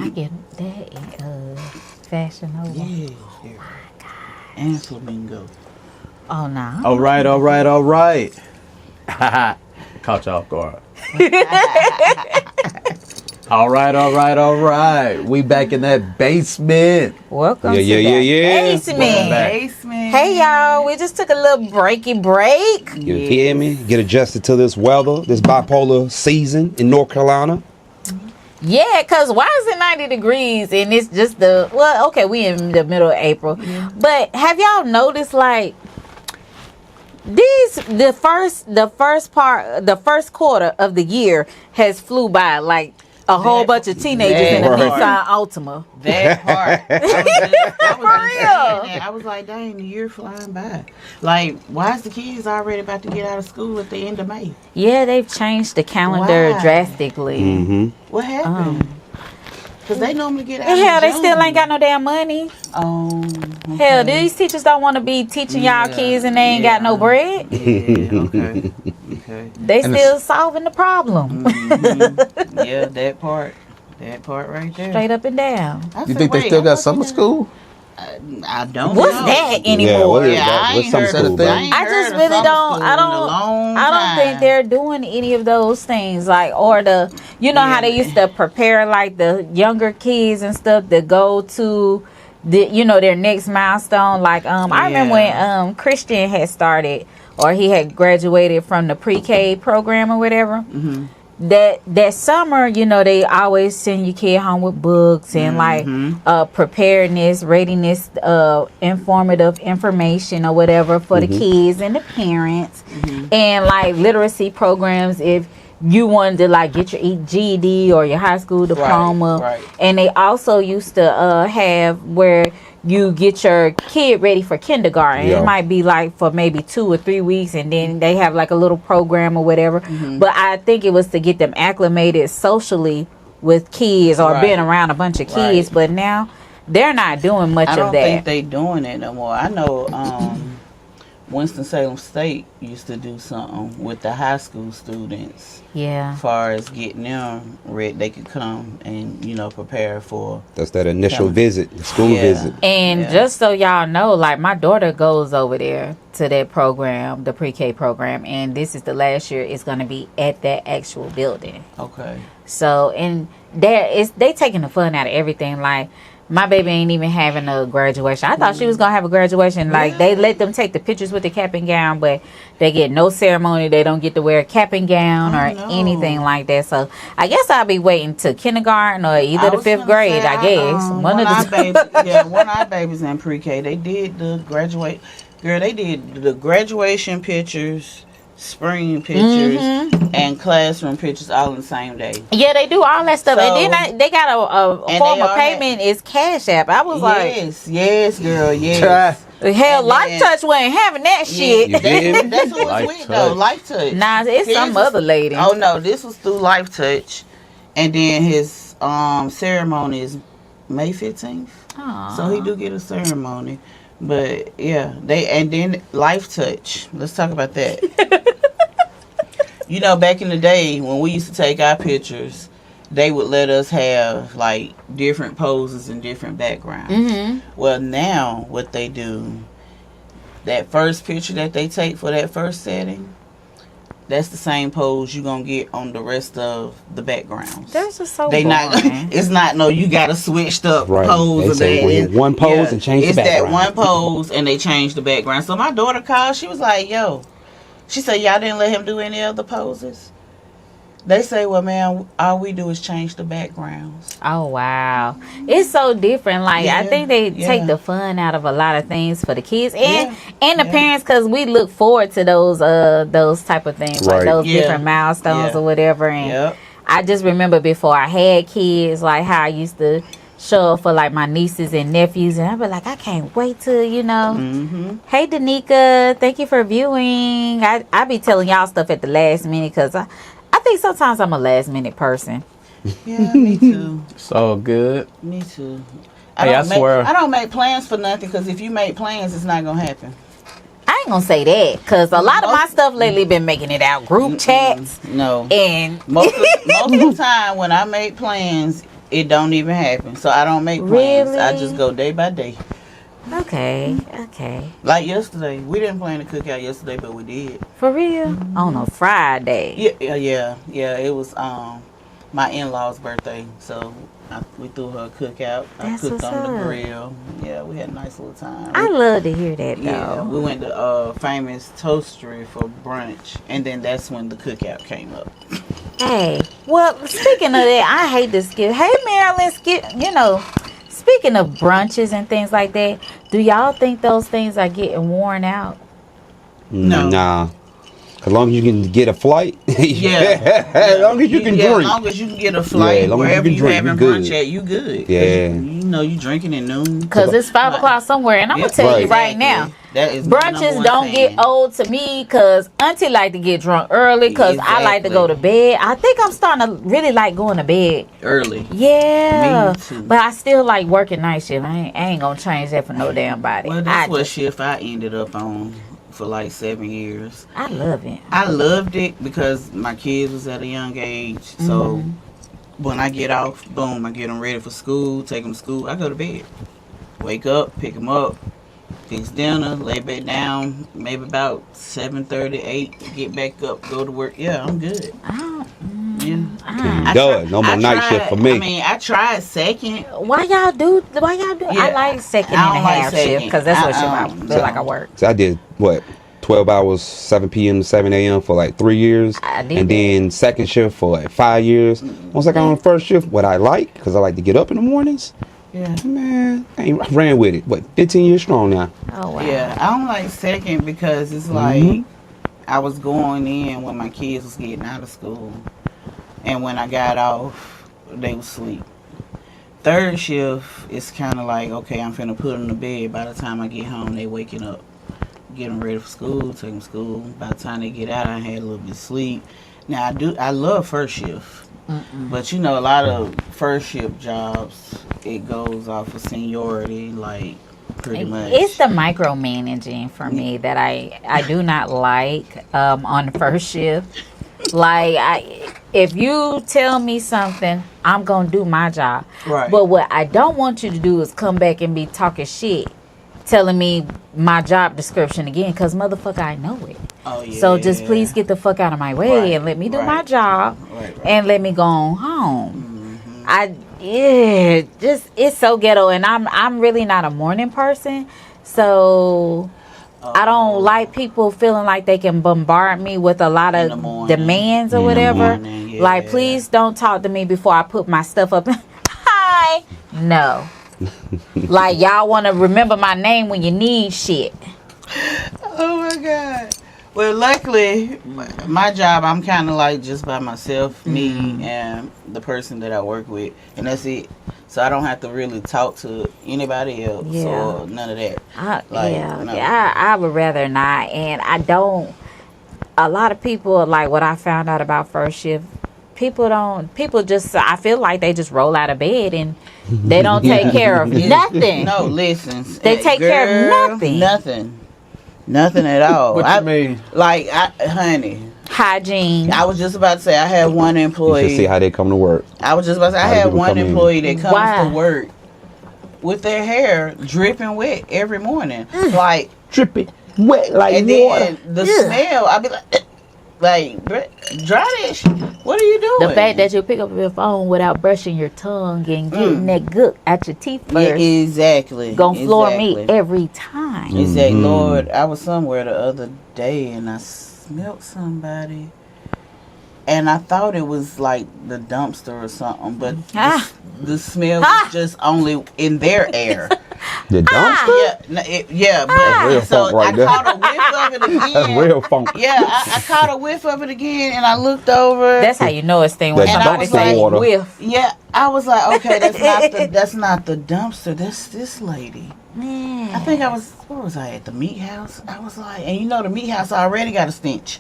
I get that in Fashion Nova. Yeah. Oh my God. And Flamingo. Oh no. All right. Caught you off guard. All right. We back in that basement. Welcome to the basement. Hey y'all, we just took a little breaky break. You hear me? Get adjusted to this weather, this bipolar season in North Carolina. Yeah, because why is it 90 degrees and it's just we in the middle of April. Yeah. But have y'all noticed like the first quarter of the year has flew by like a whole bunch of teenagers in a Nissan Altima. That part. I was like, dang, the year flying by. Like, why is the kids already about to get out of school at the end of May? Yeah, they've changed the calendar drastically. Mm-hmm. What happened? Because they normally get out hell, they still ain't got no damn money. Oh. Okay. Hell, these teachers don't want to be teaching y'all kids and they ain't got no bread. Yeah, okay. They still solving the problem. Mm-hmm. Yeah, that part right there. Straight up and down. You think they still got summer school? I don't What's know. that anymore? What's summer school? I just really don't. I don't think they're doing any of those things. Like, or how they used to prepare like the younger kids and stuff that go to their next milestone. Like, I remember when Christian had started or he had graduated from the pre-K program or whatever. Mm-hmm. That summer, they always send your kid home with books and preparedness, readiness, informative information or whatever for the kids and the parents, and like literacy programs if you wanted to like get your GED or your high school diploma. Right. And they also used to have where you get your kid ready for kindergarten. It might be like for maybe 2 or 3 weeks, and then they have like a little program or whatever. But I think it was to get them acclimated socially with kids or being around a bunch of kids. But now they're not doing much of that. I don't think they doing it no more. I know Winston-Salem State used to do something with the high school students. Yeah. As far as getting them ready, they could come and, prepare for. That's that initial visit, the school visit. And just so y'all know, like my daughter goes over there to that program, the pre-K program, and this is the last year it's going to be at that actual building. Okay. So, and they taking the fun out of everything. Like, my baby ain't even having a graduation. I thought she was going to have a graduation. Like, they let them take the pictures with the cap and gown, but they get no ceremony. They don't get to wear a cap and gown anything like that. So, I guess I'll be waiting to kindergarten or either the 5th grade, I guess. One of our babies in pre-K, they did the graduation pictures, spring pictures, and classroom pictures all in the same day. Yeah, they do all that stuff. And then they got a form of payment is Cash App. I was yes, girl, yes. Hell, Life Touch wasn't having that shit. That's who was with though, Life Touch. Nah, it's some other lady. Oh no, this was through Life Touch, and then his ceremony is May 15th. Aww. So he do get a ceremony. But yeah, then Life Touch. Let's talk about that. Back in the day when we used to take our pictures, they would let us have like different poses and different backgrounds. Mm-hmm. Well, now what they do, that first picture that they take for that first setting, that's the same pose you're gonna get on the rest of the backgrounds. That's just so boring. It's not you gotta switch up pose. They say one pose and change the background. It's that one pose and they change the background. So my daughter called, she was like, she said, y'all didn't let him do any other poses? They say, well, man, all we do is change the backgrounds. Oh, wow. It's so different. Like, I think they take the fun out of a lot of things for the kids and the parents, because we look forward to those type of things, like those different milestones or whatever. And I just remember before I had kids, like how I used to show up for like my nieces and nephews, and I'd be like, I can't wait to, hey Danica, thank you for viewing. I be telling y'all stuff at the last minute because I think sometimes I'm a last minute person. Yeah, me too. So good. Me too. I swear. I don't make plans for nothing, because if you make plans, it's not gonna happen. I ain't gonna say that, because a lot of my stuff lately been making it out group chats. No. And most of the time when I make plans, It don't even happen. So I don't make plans. Really? I just go day by day. Okay. Like yesterday, we didn't plan to cook out yesterday, but we did. For real? On a Friday. Yeah. It was my in-laws' birthday, so we threw her a cookout. I That's cooked what's on the up. grill. Yeah, we had a nice little time. I love to hear that, though. Yeah, we went to Famous Toastery for brunch, and then that's when the cookout came up. Hey, well, speaking of that, I hate to skip. Hey, Marilyn, speaking of brunches and things like that, do y'all think those things are getting worn out? No. Nah. As long as you can get a flight. Yeah. As long as you can drink. As long as you can get a flight, as long as wherever you you can having drink, you brunch good. at, you good. Yeah. You drinking at noon. Because it's 5 o'clock somewhere, and I'm going to tell you right now. That is my number Brunches one don't fan. get old to me because Auntie like to get drunk early because I like to go to bed. I think I'm starting to really like going to bed early. Yeah. Me too. But I still like working night shift. I ain't going to change that for no damn body. Well, that's what shift I ended up on for like 7 years. I love it. I loved it because my kids was at a young age. So when I get off, boom, I get them ready for school, take them to school. I go to bed. Wake up, pick them up, fix dinner, lay back down, maybe about 7:30, 8, get back up, go to work. Yeah, I'm good. No more night shift for me. I mean, I tried second. Why y'all do? I like second and a half shift because that's what I feel like I work. So I did 12 hours, 7 p.m. to 7 a.m. for like 3 years. And then second shift for like 5 years. Once I got on the first shift, what I like, because I like to get up in the mornings. Yeah. Man, I ran with it. 15 years strong now. Oh, wow. Yeah, I don't like second because it's like I was going in when my kids was getting out of school. And when I got off, they was asleep. Third shift, it's kind of like, okay, I'm finna put them to bed. By the time I get home, they waking up. Get them ready for school, take them to school. By the time they get out, I had a little bit of sleep. Now, I love first shift. But a lot of first shift jobs, it goes off of seniority, like pretty much. It's the micromanaging for me that I do not like on the first shift. Like, if you tell me something, I'm going to do my job. Right. But what I don't want you to do is come back and be talking shit, telling me my job description again, because motherfucker, I know it. Oh, yeah. So just please get the fuck out of my way and let me do my job and let me go on home. It's so ghetto, and I'm really not a morning person, so I don't like people feeling like they can bombard me with a lot of demands or whatever. Like, please don't talk to me before I put my stuff up. Hi. No. Like, y'all want to remember my name when you need shit. Oh my God. Well, luckily, my job, I'm kind of like just by myself, me and the person that I work with, and that's it. So I don't have to really talk to anybody else or none of that. I would rather not. And I don't. A lot of people, like what I found out about first shift, people just, I feel like they just roll out of bed and they don't take care of nothing. No, listen. They take care of nothing. Nothing at all. What you mean? Like, honey. Hygiene. I was just about to say, I had one employee. You should see how they come to work. I was just about to say, I had one employee that comes to work with their hair dripping wet every morning. Like, dripping wet like and water. Then the smell, I'd be like, dry that shit. What are you doing? The fact that you pick up your phone without brushing your tongue and getting that gook out your teeth first. Yeah, exactly. Gonna floor me every time. Exactly. Lord, I was somewhere the other day and I smelled somebody. And I thought it was like the dumpster or something, but the smell was just only in their air. The dumpster? But so I caught a whiff of it again. That's real funk. Yeah, I caught a whiff of it again, and I looked over. That's how you know it's thing when somebody say whiff. Yeah, I was like, okay, that's not the dumpster. That's this lady. Man. I think where was I at? The meat house? I was like, and the meat house already got a stench.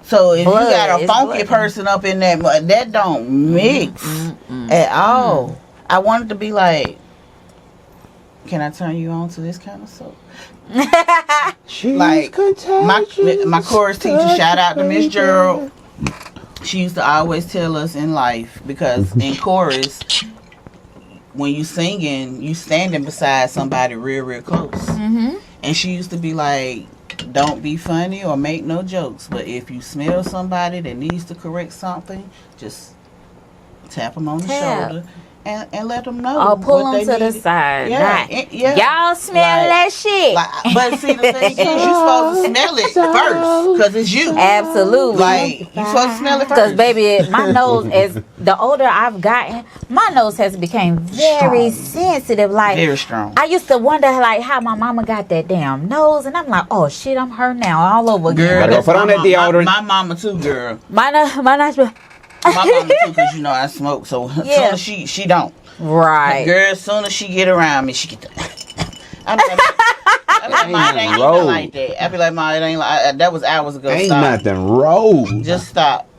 So if you got a funky person up in there, that don't mix at all. I wanted to be like, can I turn you on to this kind of soap? Like my chorus teacher, shout out to Miss Gerald. she used to always tell us in life, because in chorus, when you singing, you standing beside somebody real close. Mm-hmm. And she used to be like, don't be funny or make no jokes, but if you smell somebody that needs to correct something, just tap them on the shoulder and let them know. Or pull what them they to the need. side. Yeah. Y'all smell that shit. But see, the thing is, you're supposed to smell it first, because it's you. Absolutely. Like, you're supposed to smell it first. Because, baby, my nose, as the older I've gotten, my nose has become very sensitive. Like, very strong. I used to wonder, like, how my mama got that damn nose. And I'm like, oh, shit, I'm her now all over again. Girl, Gotta go that's put on my that deodorant. My mama, too, girl. My nose, My mama, too, because, you know, I smoke. So, as soon as she don't. Right. Girl, as soon as she get around me, she get the... I'm like, Ma, it ain't even like that. I be like, Ma, it ain't like that. Was hours ago. Ain't Stop. nothing wrong. Just stop.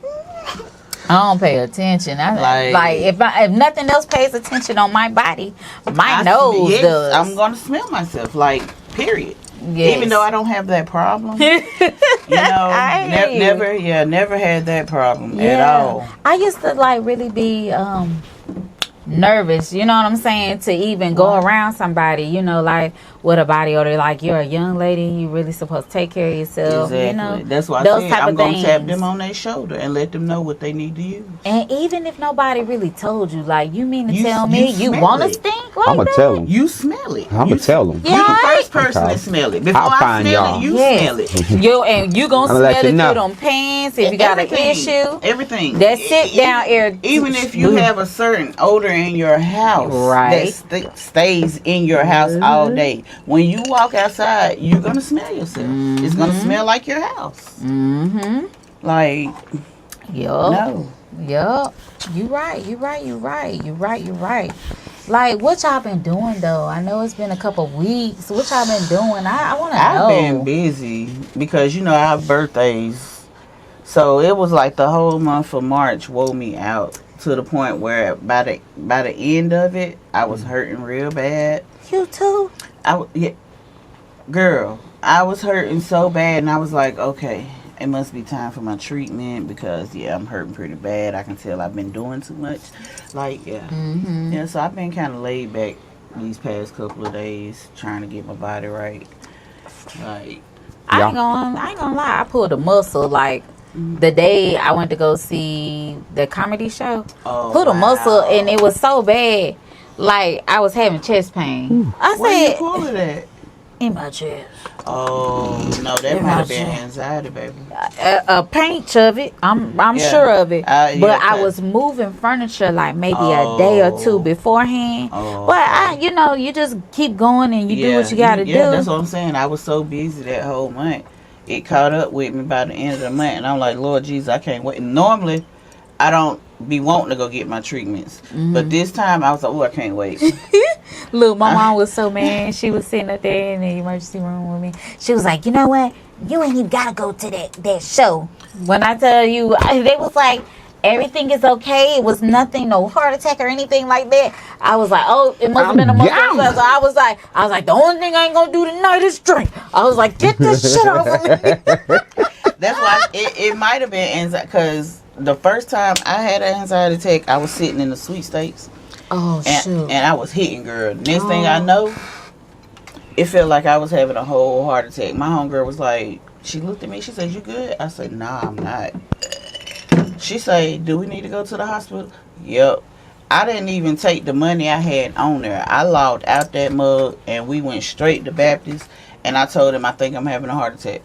I don't pay attention. Like if nothing else pays attention on my body, my nose does. I'm gonna smell myself. Like, period. Yes. Even though I don't have that problem, you know, never had that problem at all. I used to like really be nervous, you know what I'm saying, to even go around somebody, you know, like with a body odor, like you're a young lady, you really supposed to take care of yourself. Exactly. You know, that's why those I said type I'm of gonna things. tap them on their shoulder and let them know what they need to use. And even if nobody really told you, like, you mean to tell me you smell want to it. stink like I'm gonna that? tell them. You smell it. I'm gonna tell them. Yeah. You're the first person Okay. to smell it. Before I'll I find smell y'all. it, you Yes. smell it. And you gonna I'ma smell let it you through know. them pants if you got an issue. Everything. That sit down air. Even if you have a certain odor in your house, Right. that stays in your house all day. When you walk outside, you're gonna smell yourself. It's gonna smell like your house. Mm-hmm. Like, Yup. no. Yup. You right. Like, what y'all been doing though? I know it's been a couple weeks. What y'all been doing? I want to know. I've been busy because, you know, I have birthdays. So it was like the whole month of March wore me out to the point where by the end of it, I was hurting real bad. You too? Girl, I was hurting so bad, and I was like, okay, it must be time for my treatment because, I'm hurting pretty bad. I can tell I've been doing too much. Like, Yeah, so I've been kind of laid back these past couple of days trying to get my body right. Like, I ain't gonna lie. I pulled a muscle like the day I went to go see the comedy show. Pulled a muscle, and it was so bad. Like, I was having chest pain. I where you said, pull it at? in my chest. Oh, no, that might have been anxiety, baby. A pinch of it. I'm sure of it. But I was moving furniture like maybe a day or two beforehand. But you just keep going and you do what you gotta do. Yeah, that's what I'm saying. I was so busy that whole month. It caught up with me by the end of the month, and I'm like, Lord Jesus, I can't wait. Normally, I don't be wanting to go get my treatments, but this time I was like, oh, I can't wait. Look, my mom was so mad. She was sitting up there in the emergency room with me. She was like, you know what? You ain't even gotta go to that show. When I tell you, they was like, everything is okay. It was nothing, no heart attack or anything like that. I was like, oh, it must have been a muscle. So I was like, the only thing I ain't gonna do tonight is drink. I was like, get this shit off of me. That's why it might have been anxiety, because the first time I had an anxiety attack, I was sitting in the sweepstakes. Oh, shoot. And I was hitting, girl. Next thing I know, it felt like I was having a whole heart attack. My homegirl was like, she looked at me, she said, you good? I said, nah, I'm not. She said, do we need to go to the hospital? Yep. I didn't even take the money I had on there. I logged out that mug, and we went straight to Baptist, and I told them I think I'm having a heart attack.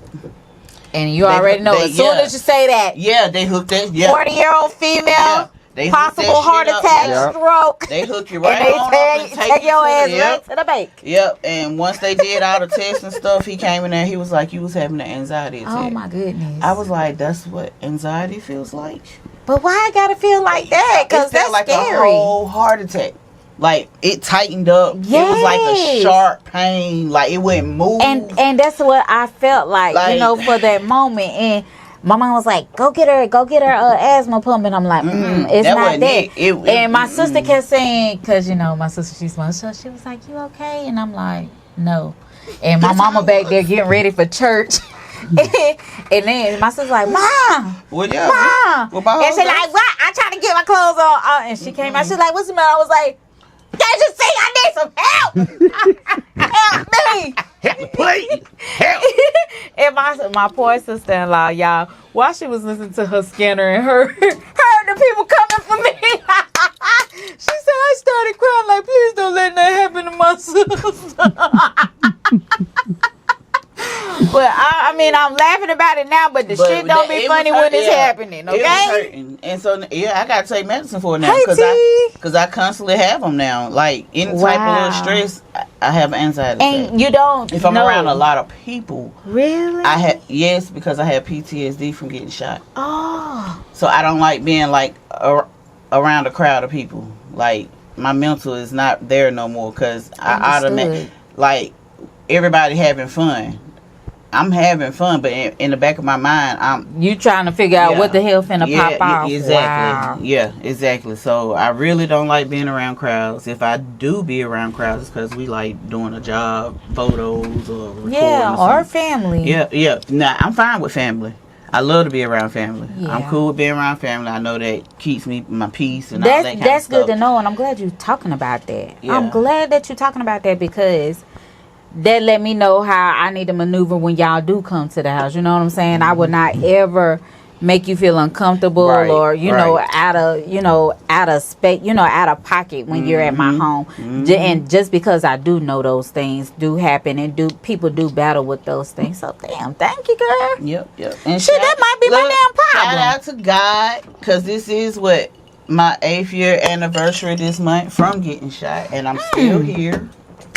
And you already know, as soon as you say that. Yeah, they hooked that. Yeah. 40-year-old female. Yeah. They Possible heart attack, stroke. They hook you right and on up and take your ass right to the bank. Yep. And once they did all the tests and stuff, he came in there. He was like, "You was having an anxiety attack." Oh my goodness. I was like, "That's what anxiety feels like." But why I gotta feel like that? Because that's like scary. A whole heart attack. Like, it tightened up. Yes. It was like a sharp pain. Like, it wouldn't move. And that's what I felt like, for that moment. And my mom was like, go get her asthma pump. And I'm like, it's that not that. And my sister kept saying, because, my sister, she's one, so she was like, you okay? And I'm like, no. And my mama back there getting ready for church. And then my sister's like, Mom, Well, yeah. Mom. Well, my And she's whole like, what? I'm trying to get my clothes on. And she came out. She's like, what's the matter? I was like, can't you see I need some help? Help me. Help me, please. Help. And my poor sister-in-law, y'all, while she was listening to her scanner and heard the people coming for me, she said, I started crying like, please don't let that happen to my sister. But I mean, I'm laughing about it now, but shit don't be funny when it's happening, okay? It was hurting. And so, I got to take medicine for it now. Hey, Because I constantly have them now. Like, any type of little stress, I have anxiety attack. And you don't If I'm around a lot of people. Really? Yes, because I have PTSD from getting shot. Oh. So I don't like being, like, around a crowd of people. Like, my mental is not there no more because I automatically, like, everybody having fun. I'm having fun, but in the back of my mind, you trying to figure out what the hell finna pop off. Exactly. Wow. Yeah, exactly. So I really don't like being around crowds. If I do be around crowds, it's because we like doing a job, photos, or recording or family. Yeah. Nah, I'm fine with family. I love to be around family. Yeah. I'm cool with being around family. I know that keeps me my peace and all that kind of stuff. That's good to know, and I'm glad you're talking about that. Yeah. I'm glad that you're talking about that because that let me know how I need to maneuver when y'all do come to the house. You know what I'm saying? I would not ever make you feel uncomfortable or know out of space, out of pocket when you're at my home. And just because I do know those things do happen and people do battle with those things. So damn, thank you, girl. Yep. And shit, that might be my damn problem. Shout out to God, because this is my 8th year anniversary this month from getting shot, and I'm still here.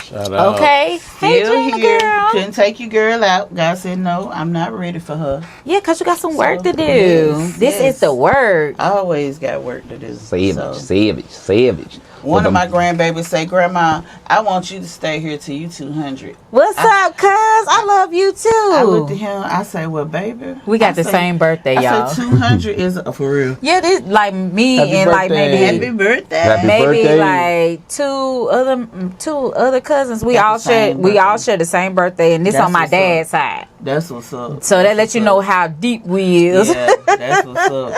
Shout out. Okay. Still hey, here. girl. Couldn't take your girl out. God said no, I'm not ready for her. Yeah, because you got some work to do. Yes, this is the work. I always got work to do. Savage. One of my grandbabies say, Grandma, I want you to stay here till you 200. What's up, cuz? I love you too. I looked at him. I say, well, baby. We got the same birthday, y'all. I said 200 is for real. Yeah, this like me Happy and birthday. like maybe Happy birthday. Happy maybe birthday. like two other cousins. We Got all the same share the same birthday, and this That's on my what's dad's side. That's what's up. So that lets you know how deep we is. Yeah, that's what's up.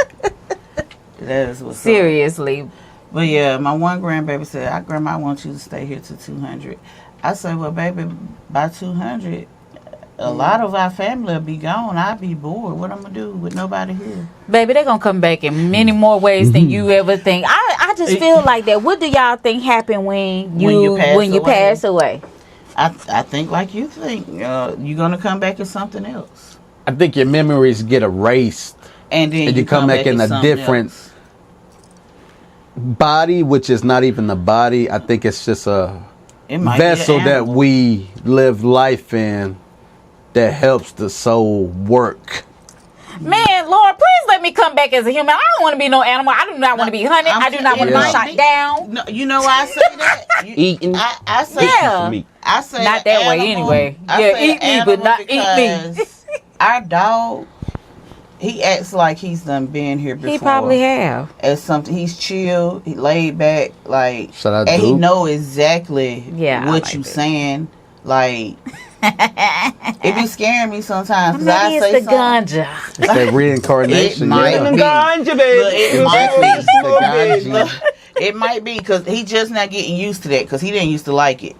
That is what's up. Seriously. But yeah, my one grandbaby said, Grandma, I want you to stay here till 200. I said, well, baby, by 200, a lot of our family will be gone. I'll be bored. What I'm going to do with nobody here? Baby, they're going to come back in many more ways than you ever think. I just feel like that. What do y'all think happened when you pass away? I think like you think. You're going to come back as something else. I think your memories get erased. And then you come back in as a something different else. Body, which is not even the body. I think it's just a might be vessel an that animal. we live life in that helps the soul work. Man, Lord, please let me come back as a human. I don't want to be no animal. I do not want to be hunted. I do not want to be shot down. No, you know why I say that? Eating. I say Yeah. I say Not that way animal. anyway. I Yeah, say eat me, but animal not eat me. because our dog, he acts like he's done been here before. He probably have. As something, he's chill, he laid back, like, Shout out and he Duke. know exactly Yeah, I what like you it. saying. Like, it be scaring me sometimes because Maybe I say it's the something. ganja. It's that reincarnation. It might yeah. be. Ganja, Look, it might be. The Look, ganja. it might be because he just not getting used to that because he didn't used to like it.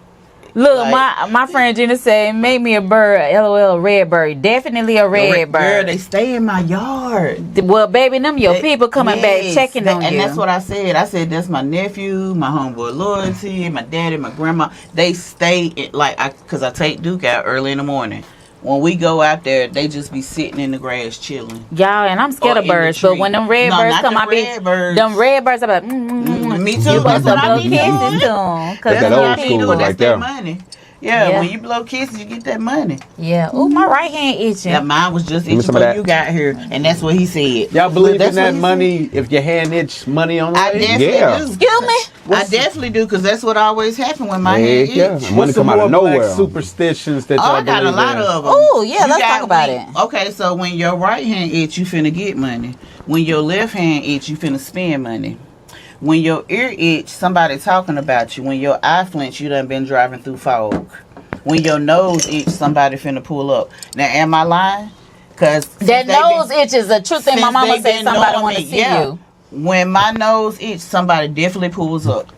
Look, Like- my friend Gina said, make me a bird, LOL, red bird. Definitely a red Girl, bird. they stay in my yard. Well, baby, them your people coming back Yes, checking on and you. that's what I said. I said that's my nephew, my homeboy Loyalty, my daddy, my grandma. They stay because I take Duke out early in the morning. When we go out there, they just be sitting in the grass chilling. Y'all, and I'm scared Or of in the birds, but tree. when them red No, birds not come, the I be red birds. them red birds. I'm like, Me too. You That's supposed to what I blow be kisses doing. to them, cause That's that them old your school people. right That's there. that money. Yeah, Yeah. when you blow kisses, you get that money. Yeah. Oh, my right hand itching. Yeah, mine was just me itching some of before that. you got here, and that's what he said. Y'all believe That's in that what he money? If your hand itch, money on the I way? definitely Yeah. do. Excuse me. I definitely do because that's what always happened when my hand Heck yeah. itch. Money What's some come out more of black nowhere. superstitions that Oh, y'all I got a believe lot in? of them. Oh, yeah, You let's got talk about when- it. Okay, so when your right hand itch, you finna get money. When your left hand itch, you finna spend money. When your ear itch, somebody talking about you. When your eye flinch, you done been driving through fog. when your nose itch, somebody finna pull up. Now, am I lying? Cause that nose itch is a true thing. My mama said somebody want to see you. When my nose itch, somebody definitely pulls up.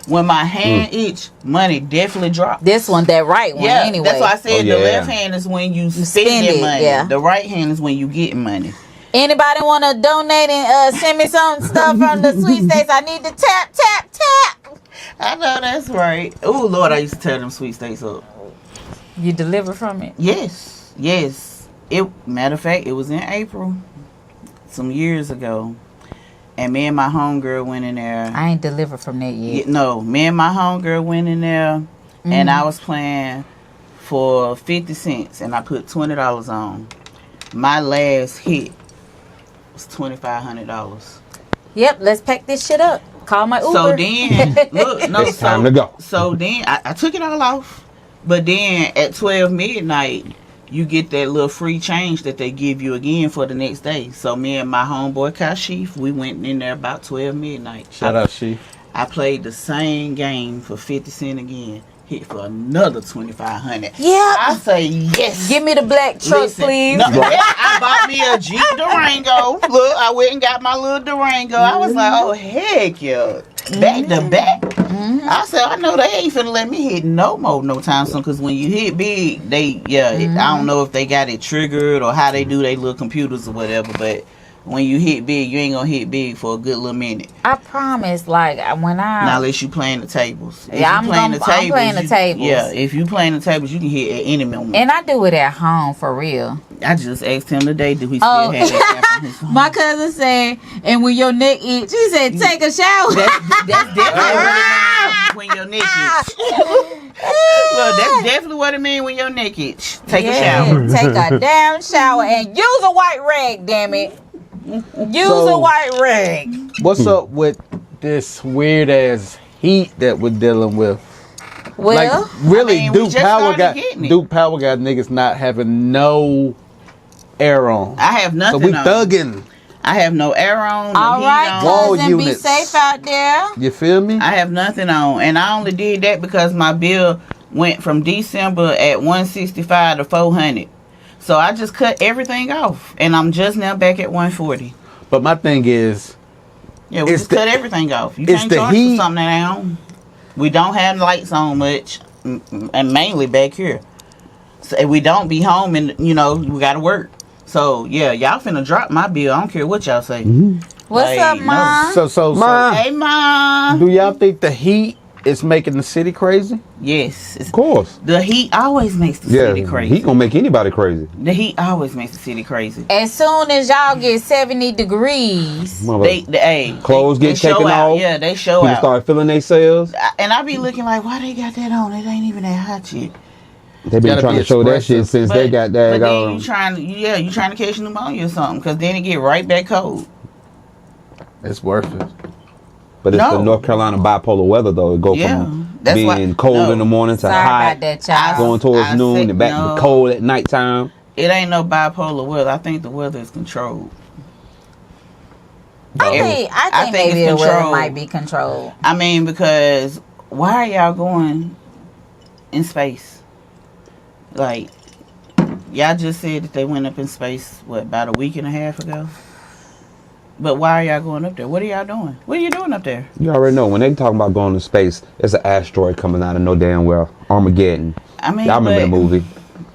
When my hand itch, money definitely drops. This one, that right one, anyway. That's why I said the left hand is when you spend money. Yeah. The right hand is when you get money. Anybody want to donate and send me some stuff from the sweet states? I need to tap. I know that's right. Oh Lord, I used to tear them sweet steaks up. You deliver from it? Yes. Matter of fact, it was in April, some years ago, and me and my homegirl went in there. I ain't delivered from that yet. No, me and my homegirl went in there, and I was playing for 50 cents, and I put $20 on. My last hit was $2,500. Yep, let's pack this shit up. Call my Uber. So then, look, no, it's time to go. So then, I took it all off. But then at 12 midnight, you get that little free change that they give you again for the next day. So me and my homeboy Kashif, we went in there about 12 midnight. Shout out, Chief. I played the same game for 50 cents again. Hit for another $2,500. Yeah. I say yes. Give me the black truck, please. No, I bought me a Jeep Durango. Look, I went and got my little Durango. I was like, oh, heck yeah. Back to back. I said, I know they ain't finna let me hit no more no time soon. Because when you hit big, I don't know if they got it triggered or how they do their little computers or whatever. But when you hit big, you ain't gonna hit big for a good little minute. I promise, like when Now, unless you playing the tables. I'm playing the tables. Yeah, if you playing the tables, you can hit at any moment. And I do it at home for real. I just asked him today, do he still have that app on his phone? My cousin said, and when your neck itch, he said, take a shower. That's definitely what it means when your neck itch. Look, that's definitely what it means when your neck itch. Take a shower. Take a damn shower and use a white rag, damn it. Use a white rag. What's up with this weird ass heat that we're dealing with? Well, like, really, Duke Power got niggas not having no air on. I have nothing so we on. Thugging. I have no air on. All right, cousin, be safe out there. You feel me? I have nothing on, and I only did that because my bill went from December at $165 to $400. So I just cut everything off, and I'm just now back at $140. But my thing is, we just cut everything off. You can't charge for something that ain't on. We don't have lights on much, and mainly back here. So we don't be home, and we gotta work. So yeah, y'all finna drop my bill. I don't care what y'all say. What's up, Mom? So, Mom. Hey, Mom. Do y'all think the heat is making the city crazy? Yes, of course. The heat always makes the city crazy. Heat gonna make anybody crazy. The heat always makes the city crazy. As soon as y'all get 70 degrees, clothes get taken off. Yeah, they show People out. start feeling themselves. And I be looking like, why they got that on? It ain't even that hot yet. They been trying to show that shit since they got that. But then you trying to catch pneumonia or something, because then it get right back cold. It's worth it. But it's the North Carolina bipolar weather, though. It go from being cold in the morning to hot, going towards noon, and back to cold at nighttime. It ain't no bipolar weather. I think the weather is controlled. I think maybe the weather might be controlled. I mean, because why are y'all going in space? Like, y'all just said that they went up in space, about a week and a half ago? But why are y'all going up there? What are y'all doing? What are you doing up there? You already know. When they talk about going to space, there's an asteroid coming out of no damn well. Armageddon. I mean, y'all remember the movie?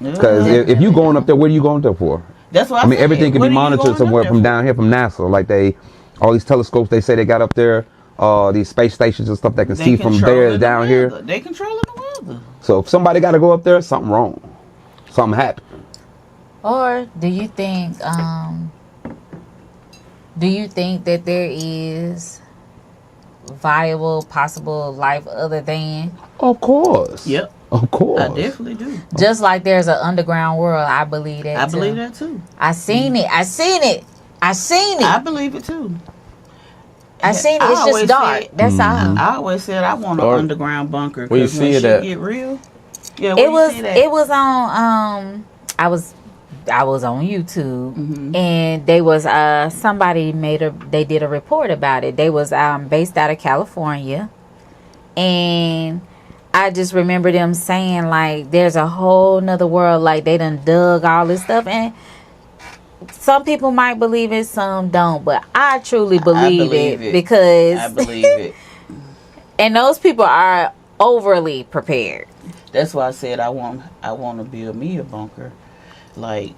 Because if you going up there, what are you going up there for? That's what I mean, everything can be monitored somewhere from down here from NASA. Like all these telescopes, they say they got up there, these space stations and stuff that can see from there down here. They controlling the weather. So if somebody got to go up there, something wrong. Something happened. Or do you think that there is viable, possible life other than? Of course. Yep. Of course. I definitely do. Just like there's an underground world, I believe that. I believe that too. I seen it. I believe it too. I seen it. It's just dark. That's all. I always said I want an underground bunker. Where you see it at? Get real. Yeah, it was on I was on YouTube, and they was somebody they did a report about it. They was based out of California, and I just remember them saying like there's a whole nother world, like they done dug all this stuff, and some people might believe it, some don't, but I truly believe it because I believe it. And those people are overly prepared. That's why I said I want to build me a bunker. Like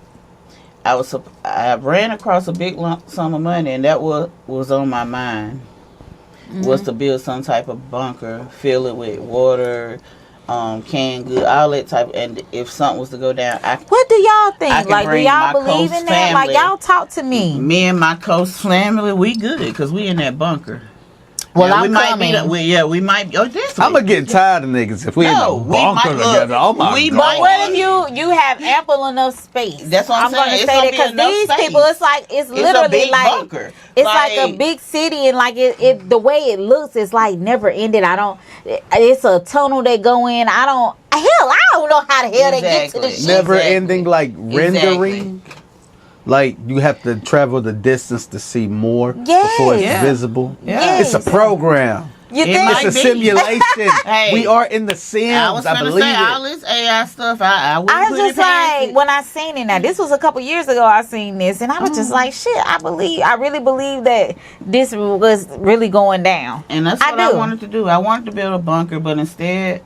I ran across a big lump sum of money, and that was on my mind. Was to build some type of bunker, fill it with water, canned good, all that type. And if something was to go down, what do y'all think? Like, do y'all believe in that? Like, y'all talk to me. Me and my coast family, we good because we in that bunker. Well, now, I'm coming. We might. Oh, I'm gonna get tired of niggas if we in a bunker together. Oh my god! But what if you have ample enough space? That's what I'm saying. Gonna say that because these people, it's literally like bunker. It's like a big city, and like it the way it looks, it's like never ended. It's a tunnel they go in. I don't know how the hell they get to the shit. Never ending, like rendering. Like, you have to travel the distance to see more before it's visible. Yes. It's a program. It's a simulation. Hey, we are in the Sims. I was I believe say, it. all this AI stuff, I was just like, when I seen it now, this was a couple years ago I seen this, and I was just like, shit, I really believe that this was really going down. And that's what I wanted to do. I wanted to build a bunker, but instead,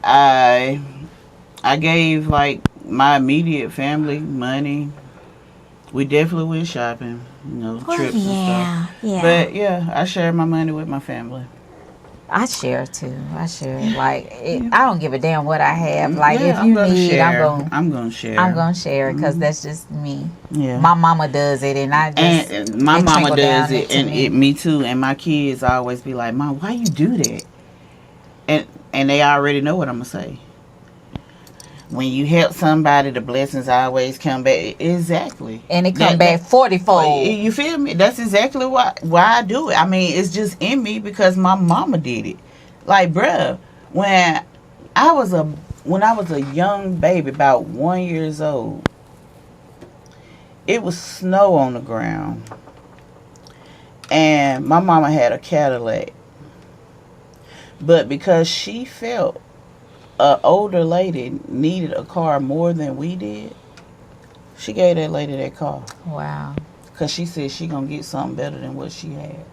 I gave, like, my immediate family money. We definitely went shopping, trips and stuff. Yeah. But I shared my money with my family. I share too. Like, I don't give a damn what I have. Like, if you need, share. I'm gonna share. I'm gonna share because that's just me. Yeah. My mama does it, and I just and my mama does it, and me too. And my kids always be like, "Mom, why you do that?" And they already know what I'm gonna say. When you help somebody, the blessings always come back. Exactly. And it come back 40-fold. You feel me? That's exactly why I do it. I mean, it's just in me because my mama did it. Like, bruh, when I was a young baby, about 1 year old, it was snow on the ground. And my mama had a Cadillac. But because she felt an older lady needed a car more than we did, she gave that lady that car. Wow. Because she said she gonna get something better than what she had.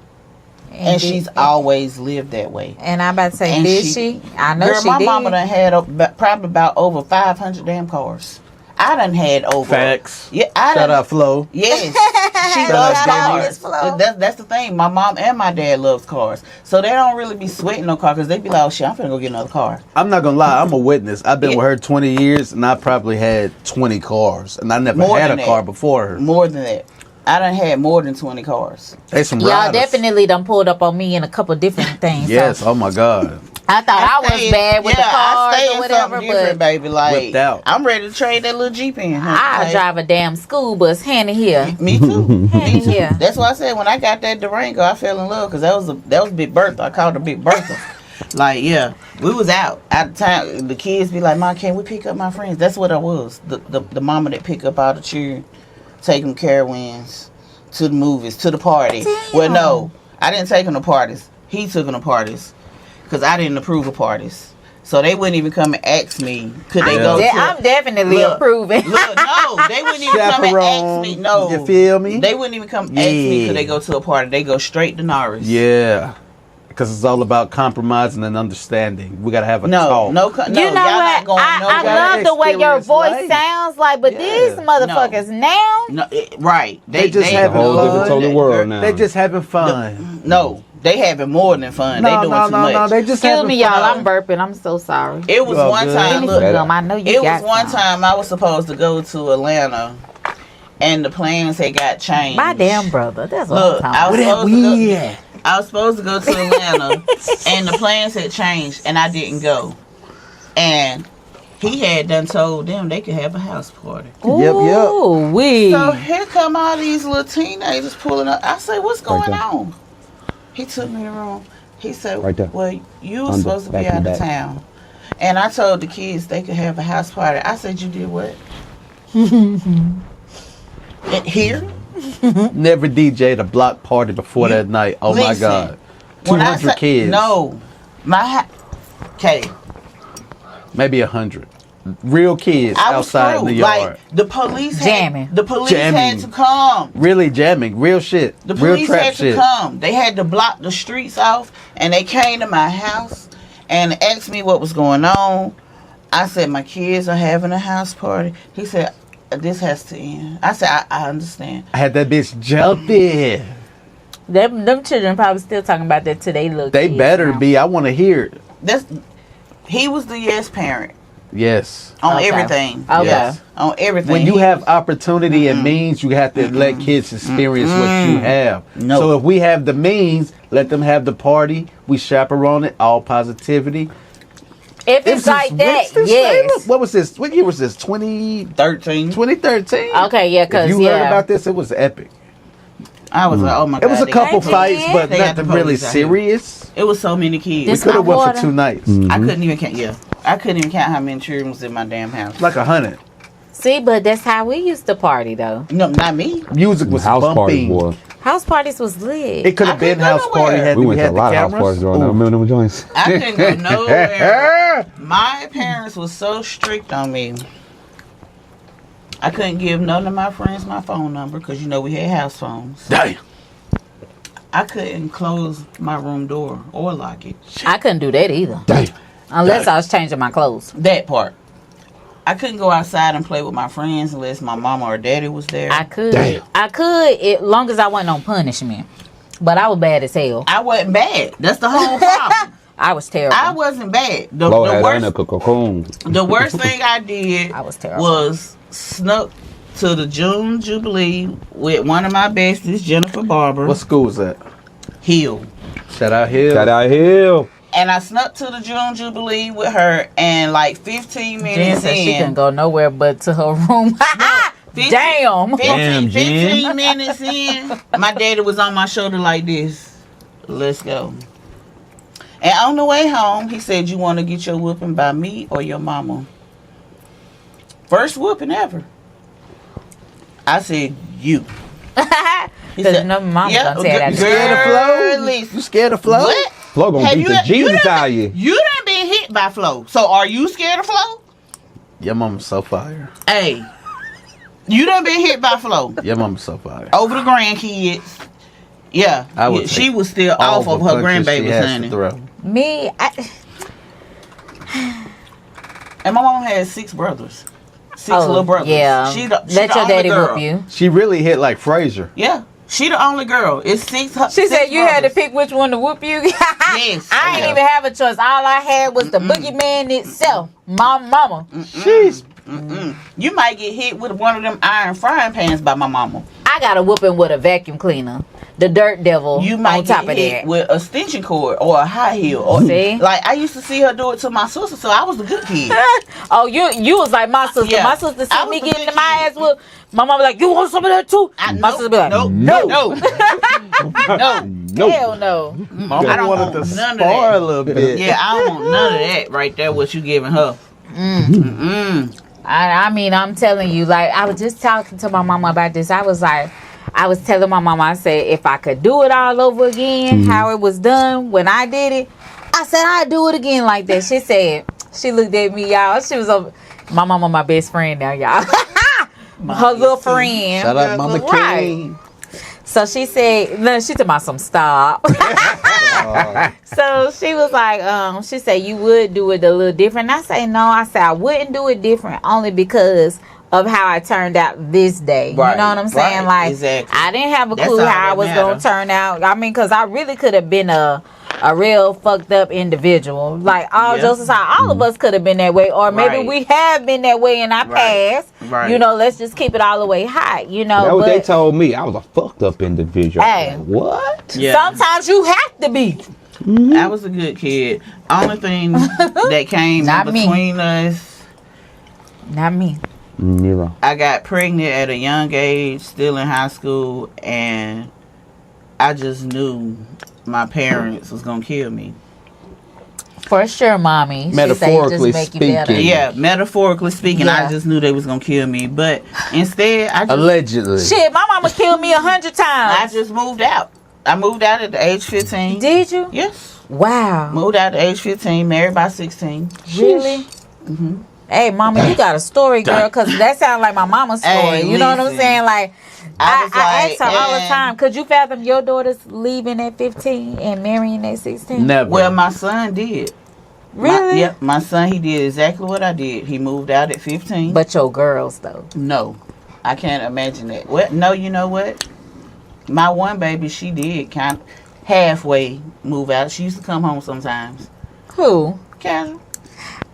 And she's always lived that way. And I'm about to say, did she? I know she did. My mama done had probably about over 500 damn cars. I done had over. Facts. Yeah, Shout out Flo. Yes. She loves cars. That's the thing. My mom and my dad loves cars. So they don't really be sweating no car because they be like, oh shit, I'm finna go get another car. I'm not gonna lie, I'm a witness. I've been with her 20 years and I probably had 20 cars. And I never had a car before her. More than that. I done had more than 20 cars. They some y'all riders. Definitely done pulled up on me in a couple different things. Yes, so. oh my God. I thought I was bad with the cars or whatever, but baby, like out. I'm ready to trade that little Jeep in. I drive a damn school bus, hand in here. Me too. Hand in here. That's why I said when I got that Durango, I fell in love because that was Big Bertha. I called her Big Bertha. Like, yeah, we was out at the time. The kids be like, Mom, can we pick up my friends? That's what I was. The mama that pick up all the children, take them caravans to the movies, to the party. Damn. Well, no, I didn't take them to parties. He took them to parties. Because I didn't approve of parties. So they wouldn't even come and ask me, could they go to... I'm definitely approving. Look, no, they wouldn't even come and ask me. No. You feel me? They wouldn't even come ask me, could they go to a party. They go straight to Norris. Yeah. Because it's all about compromising and understanding. We got to have a talk. You know what? I love the way your voice sounds like, but these motherfuckers now... No, right. They just having fun. A whole different totally world now. They just having fun. No. They having more than fun. They doing too much. No, they just Excuse me, y'all. I'm burping. I'm so sorry. It was one time. Look, I know you. It was one time I was supposed to go to Atlanta, and the plans had got changed. My damn brother. That's what I'm talking about. I was supposed to go to Atlanta, and the plans had changed, and I didn't go. And he had done told them they could have a house party. Ooh, Yep. So here come all these little teenagers pulling up. I say, what's going on? He took me in the room. He said, well, you were supposed to be out of town. And I told the kids they could have a house party. I said, you did what? Here? Never DJ'd a block party before that night. Oh, my God. 200 kids. No. Okay. Maybe 100. Real kids outside in the yard. Like, the police jamming. Had to come. Really jamming. Real shit. The real police trap had shit. to come. They had to block the streets off, and they came to my house and asked me what was going on. I said, my kids are having a house party. He said, this has to end. I said, I understand. I had that bitch jumping. Them children probably still talking about that today. They better be. I want to hear it. He was the yes parent. Yes. On everything. Okay. Yes. On everything. When you have opportunity and means, you have to let kids experience what you have. No. So if we have the means, let them have the party. We chaperone it. All positivity. If it's like that, yes. What was this? What year was this? 2013. 2013. Okay, yeah, because if you heard about this, it was epic. I was like, oh my God. It was a couple fights, but nothing really serious. It was so many kids. We could have went for 2 nights. I couldn't even count. Yeah, I couldn't even count how many children was in my damn house. Like 100. See, but that's how we used to party, though. No, not me. Music was house bumping. Party, boy. House parties was lit. It could have been house party. Had We went to a the lot of house parties growing up. Remember them joints? I couldn't go nowhere. My parents was so strict on me. I couldn't give none of my friends my phone number because we had house phones. Damn. I couldn't close my room door or lock it. I couldn't do that either. Damn. Unless I was changing my clothes. That part. I couldn't go outside and play with my friends unless my mama or daddy was there. I could. Damn. I could, as long as I wasn't on punishment. But I was bad as hell. I wasn't bad. That's the whole problem. I was terrible. I wasn't bad. The worst thing I did I was terrible. was snuck to the June Jubilee with one of my besties, Jennifer Barber. What school was that? Hill. Shout out Hill. Shout out Hill. And I snuck to the June Jubilee with her, and like 15 Jen minutes said in. she couldn't go nowhere but to her room. 15, Damn. 15 minutes in, my daddy was on my shoulder like this. Let's go. And on the way home, he said, you want to get your whooping by me or your mama? First whooping ever. I said, you. He Because no mama gonna say that. Scared of Flo? You scared of Flo? What? Flo gonna beat the Jesus out of you. You done been hit by Flo. So are you scared of Flo? Your mama's so fire. Hey. You done been hit by Flo. Your mama's so fire. Over the grandkids. Yeah. She was still off of her grandbabies, honey. Me, and my mom had 6 brothers. 6 little brothers. Yeah. Let your daddy whoop you. She really hit like Frazier. Yeah. She the only girl. It's 6. She said you had to pick which one to whoop you. Yes. I ain't even have a choice. All I had was the boogeyman itself. My mama. Jeez. You might get hit with one of them iron frying pans by my mama. I got a whooping with a vacuum cleaner. The dirt devil You might on top get of hit that. with a extension cord or a high heel. Or, See? Like, I used to see her do it to my sister, so I was the good kid. Oh, you was like my sister. Yeah. My sister I see me was getting the my good ass whooped. My mama like, you want some of that too? My sister be like, no. hell no. Mama I don't wanted want to none of spar that. a little bit. Yeah, I don't want none of that right there, what you giving her. I mean, I'm telling you, like, I was just talking to my mama about this. I was telling my mama, I said, if I could do it all over again, how it was done when I did it, I said, I'd do it again like that. She said, she looked at me, y'all. She was my mama, my best friend now, y'all. Her little friend. Shout out Mama King. So she said, no, she told me some stop. So she was like, she said, you would do it a little different. I say, no, I said, I wouldn't do it different only because of how I turned out this day. Right, you know what I'm saying? right, like, exactly. I didn't have a That's clue all how I that was matter. going to turn out. I mean, because I really could have been a real fucked up individual. Like, all jokes aside, all of us could have been that way. Or maybe Right. we have been that way in our past. Right. You know, let's just keep it all the way high. You know, That's what they told me. I was a fucked up individual. Hey. What? Yeah. sometimes you have to be. I was a good kid. Only thing that came Not me. between us, Not me. Neither. I got pregnant at a young age, still in high school, and I just knew my parents was gonna kill me. For sure, mommy. She say Metaphorically just make you better. speaking. Yeah, metaphorically speaking, Yeah. I just knew they was gonna kill me. But instead, I Allegedly. Shit, my mama killed me 100 times. just moved out. I moved out at the age 15. Did you? Yes. Wow. Moved out at age 15, married by 16. Really? Mm-hmm. Hey, mama, you got a story, girl, because that sounds like my mama's story. Hey, you know what I'm saying? Like, I ask her all the and- time, could you fathom your daughter's leaving at 15 and marrying at 16? Never. Well, my son did. Really? My son, he did exactly what I did. He moved out at 15. But your girls, though. No, I can't imagine that. What? No, you know what? My one baby, she did kind of halfway move out. She used to come home sometimes. Who? Casual.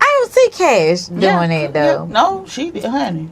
I don't see Cash doing it, though. Yeah. No, she did, honey.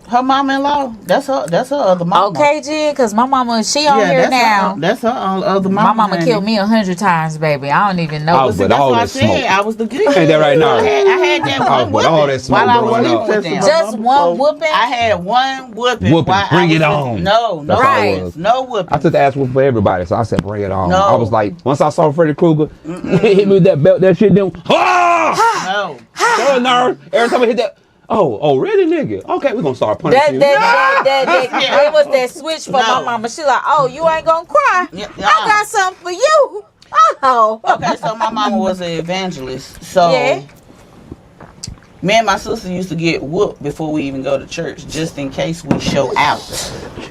Her mama-in-law. That's her other mama. Okay, Jen, because my mama, she on here now. That's her other mama. My mama honey. killed me 100 times, baby. I don't even know. Oh, See, but that's all what I that said. smoke. I was the good. Ain't that right now? I had that Oh, one but all whooping that smoke while I was going living up. with them. Just one whooping? I had one whooping. Whooping. while Bring I it was on. in- No, That's all it Right. was. no whooping. I took the ass whoop for everybody, so I said, bring it on. No. I was like, once I saw Freddy Krueger, hit me with that belt, that shit, then, No. so nerve. Every time I hit that, oh, really, nigga? Okay, we're gonna start punishing you. It was that switch for my mama. She like, oh, you ain't gonna cry. Yeah, I got something for you. Oh. Okay, so my mama was an evangelist. So Yeah. me and my sister used to get whooped before we even go to church, just in case we show out.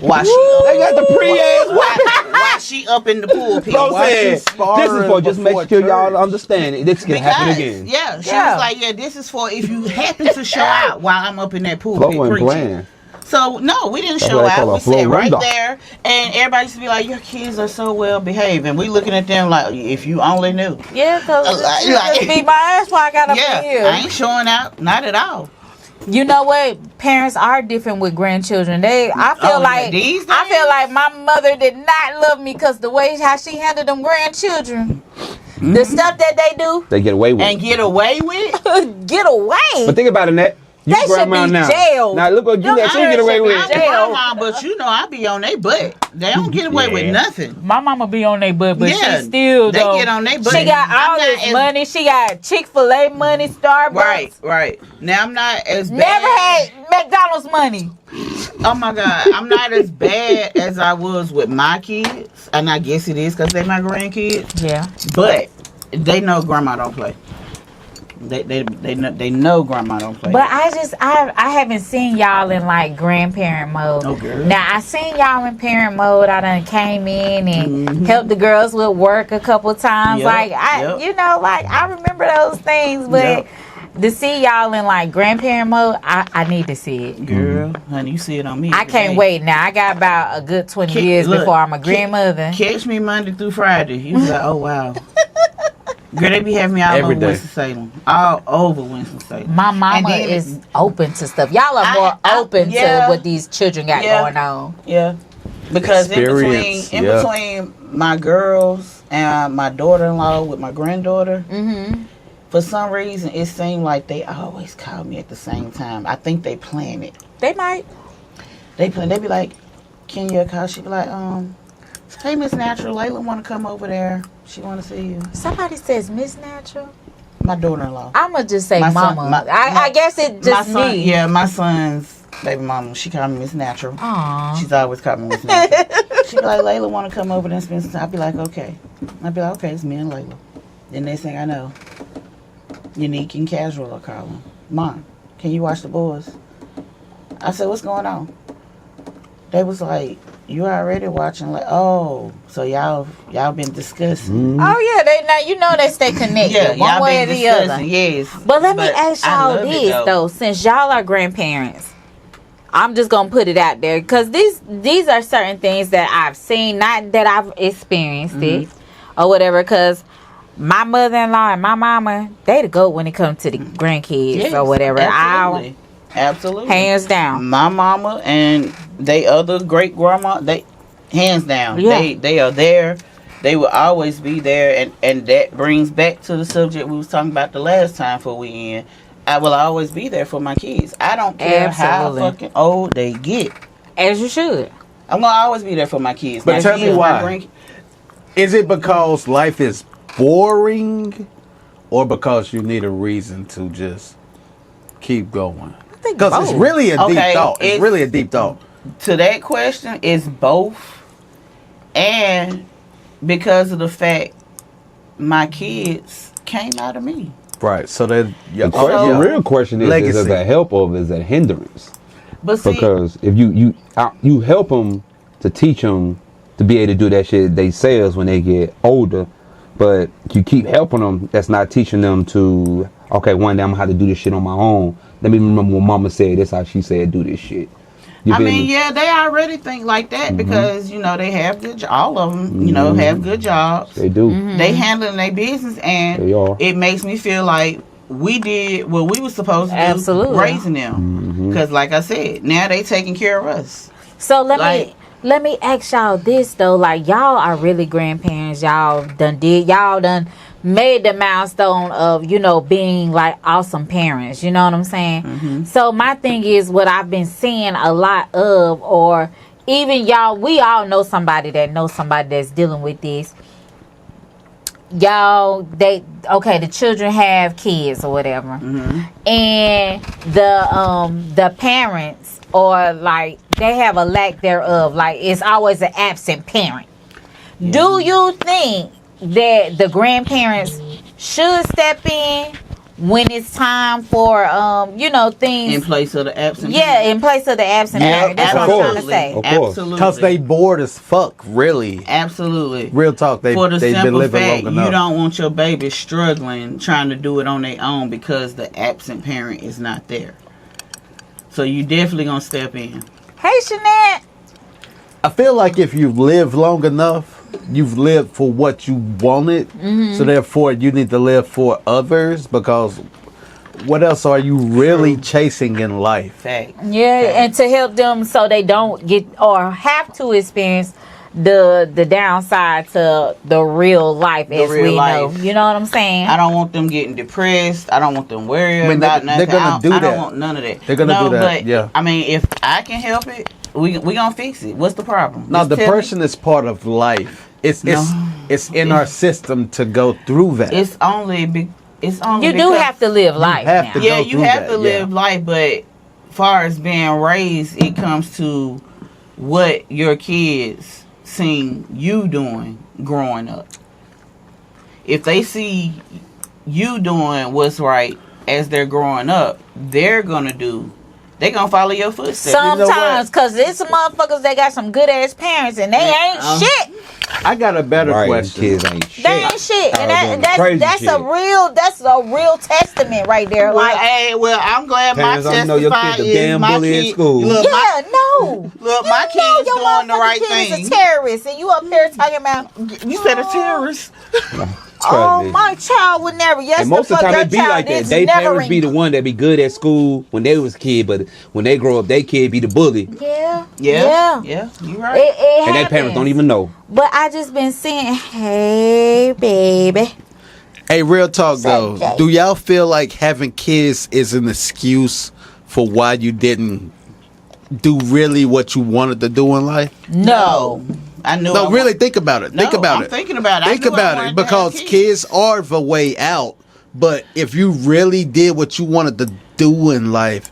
Why They got the pre-ass why she up in the pulpit? So I'm Why saying, she sparring this is for just make before sure y'all church? understand it. This can happen again. Yeah, she Yeah. was like, yeah, this is for if you happen to show out while I'm up in that pulpit Flo wasn't preaching. playing. So no, we didn't That's show what they out. call a We Flo sat right Randolph. there, and everybody used to be like, "Your kids are so well behaved," and we looking at them like, "If you only knew." Yeah, because you like- just beat my ass while I got up Yeah, in here. I ain't showing out, not at all. You know what? Parents are different with grandchildren. I feel like these I days? feel like my mother did not love me because the way how she handled them grandchildren, the stuff that they do, They get away with And it. get away with. get away. But think about it, Nat. You They should grandma be now. jailed. Now look what you Them let you get kids away should be with. jailed. Grandma, but you know I be on their butt. They don't get away with Yeah. nothing. My mama be on their butt, but Yeah, she still they though. get on their butt. She got all I'm not this as- money. She got Chick-fil-A money, Starbucks. Right. Now I'm not as bad. Never had McDonald's money. Oh my God, I'm not as bad as I was with my kids, and I guess it is because they're my grandkids. Yeah. But they know grandma don't play. They know grandma don't play. But I haven't seen y'all in like grandparent mode. Oh, girl. Now I seen y'all in parent mode. I done came in and helped the girls with work a couple times. Yep, Like yep. I remember those things. But Yep. to see y'all in like grandparent mode, I need to see it. Girl, honey, you see it on me. I every can't day. wait. Now I got about a good 20 years Look, before I'm a grandmother. Catch me Monday through Friday. You was like, oh wow. Girl, they be having me all Every over day. Winston-Salem. All over Winston-Salem. My mama then- is open to stuff. Y'all are more open yeah. to what these children got Yeah. going on. Yeah. Because Experience, in yeah. between my girls and my daughter-in-law with my granddaughter, Mm-hmm. for some reason it seemed like they always call me at the same time. I think they plan it. They might. They be like, can you call? She be like, hey Miss Natural, Layla wanna come over there. She wanna see you. Somebody says Miss Natural. My daughter-in-law. I'ma just say My son- mama. my- I guess it just my son, me. yeah, my son's baby mama, she call me Miss Natural. Aw. She's always calling me Miss Natural. She be like, Layla want to come over there and spend some time. I be like, okay. I be like, okay, it's me and Layla. Then next thing I know, Unique and Casual are calling. Mom, can you watch the boys? I said, what's going on? They was like, you already watching? Like, oh, so y'all been discussing. Oh yeah, they stay connected Yeah, one y'all way or been the other. discussing. Yes. But let me ask I y'all love it, this though, since y'all are grandparents, I'm just gonna put it out there because these are certain things that I've seen, not that I've experienced it or whatever. Because my mother-in-law and my mama, they the goat when it comes to the grandkids Yes, or whatever. Absolutely. Absolutely. Hands down. My mama and they other great grandma, they hands down. Yeah. They are there. They will always be there, and that brings back to the subject we was talking about the last time for we in. I will always be there for my kids. I don't care Absolutely. how fucking old they get. As you should. I'm gonna always be there for my kids. But My tell me kids, my why. Is it because life is boring, or because you need a reason to just keep going? I think Because it's both. really a deep Okay, thought. It's it's- really a deep thought. To that question, it's both, and because of the fact my kids came out of me. Right. So that The real question is it a help or is it a hindrance? But see, because if you help them to teach them to be able to do that shit themselves when they get older, but you keep helping them, that's not teaching them to, okay, one day I'm gonna have to do this shit on my own. Let me remember when mama said this, how she said do this shit. I mean, yeah, they already think like that because, you know, they have all of them, you know, have good jobs. They do. They handling their business, and it makes me feel like we did what we were supposed to do, raising them. Because, like I said, now they taking care of us. So let me ask y'all this though, like y'all are really grandparents. Y'all done made the milestone of, you know, being like awesome parents, you know what I'm saying? So my thing is, what I've been seeing a lot of, or even y'all, we all know somebody that knows somebody that's dealing with this. Y'all, the children have kids or whatever, and the parents, or like they have a lack thereof, like it's always an absent parent. Do you think that the grandparents should step in when it's time for you know, things in place of the absent parent? In place of the absent parent. That's what I'm trying to say. Absolutely. Because they bored as fuck, really. Absolutely. Real talk. They've been living long enough. You don't want your baby struggling trying to do it on their own because the absent parent is not there. So you definitely gonna step in. Hey, Shanette. I feel like if you've lived long enough, you've lived for what you wanted. So therefore, you need to live for others, because what else are you really chasing in life? Fact. And to help them so they don't get or have to experience the downside to the real life as we know. You know what I'm saying? I don't want them getting depressed. I don't want them worrying about nothing. They're gonna do that. I don't want none of that. They're gonna do that. But, I mean, if I can help it, we gonna fix it. What's the problem? No, the person is part of life. It's in our system to go through that. It's only you do have to live life. You have to live life, but far as being raised, it comes to what your kids seen you doing growing up. If they see you doing what's right as they're growing up, they're gonna follow your footsteps. Sometimes, because it's some motherfuckers that got some good ass parents and they ain't shit. I got a better question. Kids ain't shit. They ain't shit, and that's a real testament right there. Well, like, I'm glad parents my know your testify kid the is damn my bully kid. at school. Look, my kids your doing the right kid thing. is a terrorist, and you up here talking about you said a terrorist. My child would never. Yes, and most of the time it be like that. They parents be the one that be good at school when they was a kid, but when they grow up, they kid be the bully. Yeah. You right. And their parents don't even know. But I just been saying, hey, baby. Hey, real talk though. Do y'all feel like having kids is an excuse for why you didn't do really what you wanted to do in life? No. I knew. No, really think about it. Think about it. I'm thinking about it. Think about it, because kids are the way out. But if you really did what you wanted to do in life,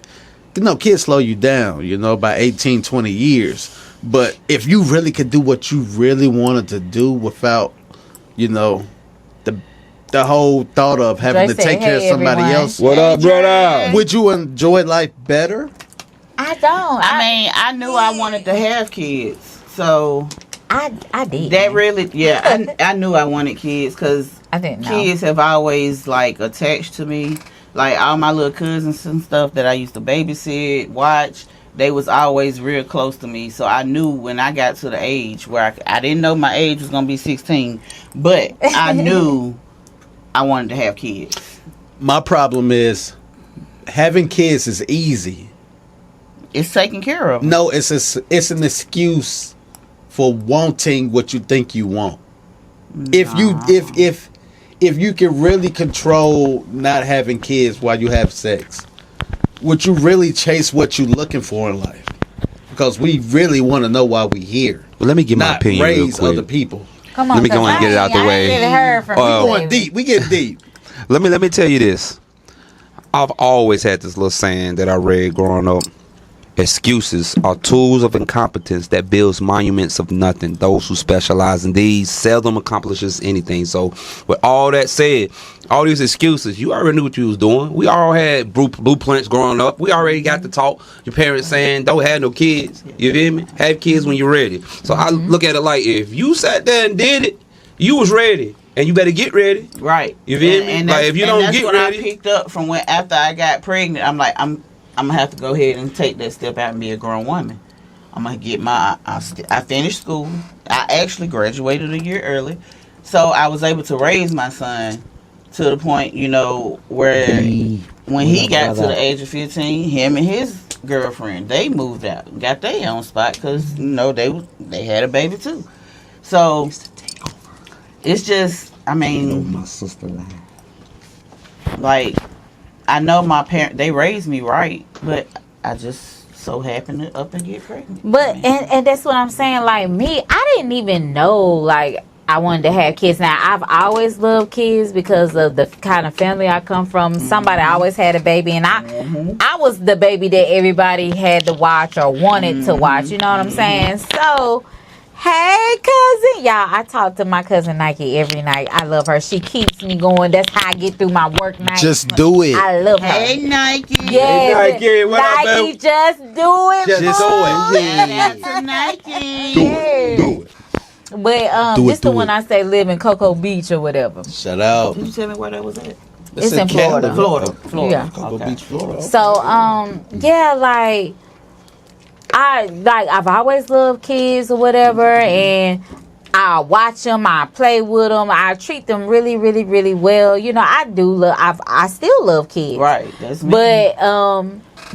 you know, kids slow you down, you know, by 18, 20 years. But if you really could do what you really wanted to do without, you know, the whole thought of having to take care of somebody else. What up, brother? Would you enjoy life better? I don't. I mean, I knew I wanted to have kids, so I did. That really, I knew I wanted kids because I didn't know. Kids have always like attached to me. Like all my little cousins and stuff that I used to babysit, watch, they was always real close to me. So I knew when I got to the age where I didn't know my age was gonna be 16, but I knew I wanted to have kids. My problem is having kids is easy. It's taken care of. No, it's an excuse for wanting what you think you want. Nah. If you can really control not having kids while you have sex, would you really chase what you're looking for in life? Because we really want to know why we're here. Well, let me give my opinion real raise quick. Other people. Come on, let me go and get it out the way. We going deep. We get deep. Let me tell you this. I've always had this little saying that I read growing up. Excuses are tools of incompetence that builds monuments of nothing. Those who specialize in these seldom accomplishes anything. So, with all that said, all these excuses, you already knew what you was doing. We all had blueprints growing up. We already got the talk. Your parents saying, don't have no kids. You feel me? Have kids when you're ready. So, I look at it like, if you sat there and did it, you was ready. And you better get ready. Right. You feel me? Like, if you don't get ready. I picked up from when after I got pregnant, I'm like, I'm gonna have to go ahead and take that step out and be a grown woman. I'm gonna get my. I finished school. I actually graduated a year early, so I was able to raise my son to the point, you know, where when he got to the age of 15, him and his girlfriend, they moved out, got their own spot because you know they had a baby too. So it's just, I mean, my sister lied. Like, I know my parents, they raised me right, but I just so happened to up and get pregnant. But and that's what I'm saying. Like me, I didn't even know like I wanted to have kids. Now I've always loved kids because of the kind of family I come from. Somebody always had a baby, and I was the baby that everybody had to watch or wanted to watch. You know what I'm saying? So. Hey, cousin. Y'all, I talk to my cousin Nike every night. I love her. She keeps me going. That's how I get through my work night. Just do it. I love her. Hey, Nike. Yes. Hey, Nike, what up, Nike, babe? just do it. Just boy. do it. That's a Nike. Do it. But Do it, this the do one it. I say live in Cocoa Beach or whatever. Shut up. Did you tell me where that was at? It's in Florida. Florida. Yeah. Cocoa Okay. Beach, Florida. So yeah, like I've always loved kids or whatever, and I watch them, I play with them, I treat them really, really, really well. You know, I do love. I still love kids, Right. That's me. but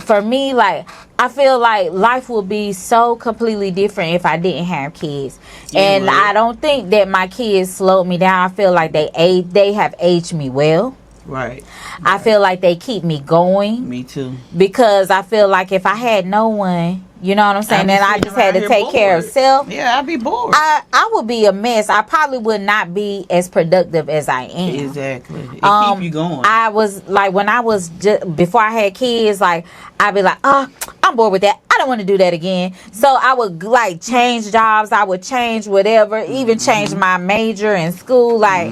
for me, like I feel like life would be so completely different if I didn't have kids, and right. I don't think that my kids slowed me down. I feel like they have aged me well. Right. I feel like they keep me going. Me too. Because I feel like if I had no one, you know what I'm saying, then I just had to take care of self, Yeah, I'd be bored. I would be a mess. I probably would not be as productive as I am. Exactly. It keep you going. I was like, when I was before I had kids, like I'd be like, oh, I'm bored with that. I don't want to do that again. So I would like change jobs. I would change whatever, even change my major in school. Like,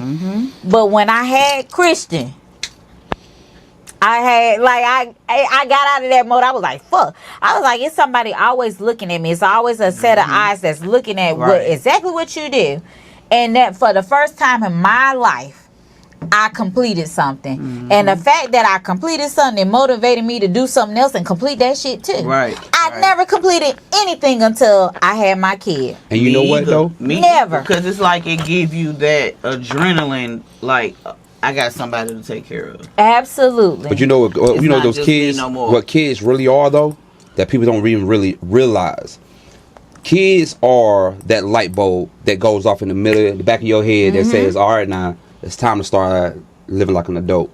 but when I had Christian, I had like I got out of that mode. I was like, fuck. I was like, it's somebody always looking at me. It's always a set of eyes that's looking at exactly what you do. And that for the first time in my life, I completed something. And the fact that I completed something motivated me to do something else and complete that shit too. Right. I never completed anything until I had my kid. And you know what though? Me Never. Because it's like it give you that adrenaline, like I got somebody to take care of. Absolutely. But you know what? You know not those just me kids. no more. What kids really are though, that people don't even really realize. Kids are that light bulb that goes off in the middle, the back of your head that says, "All right, now it's time to start living like an adult."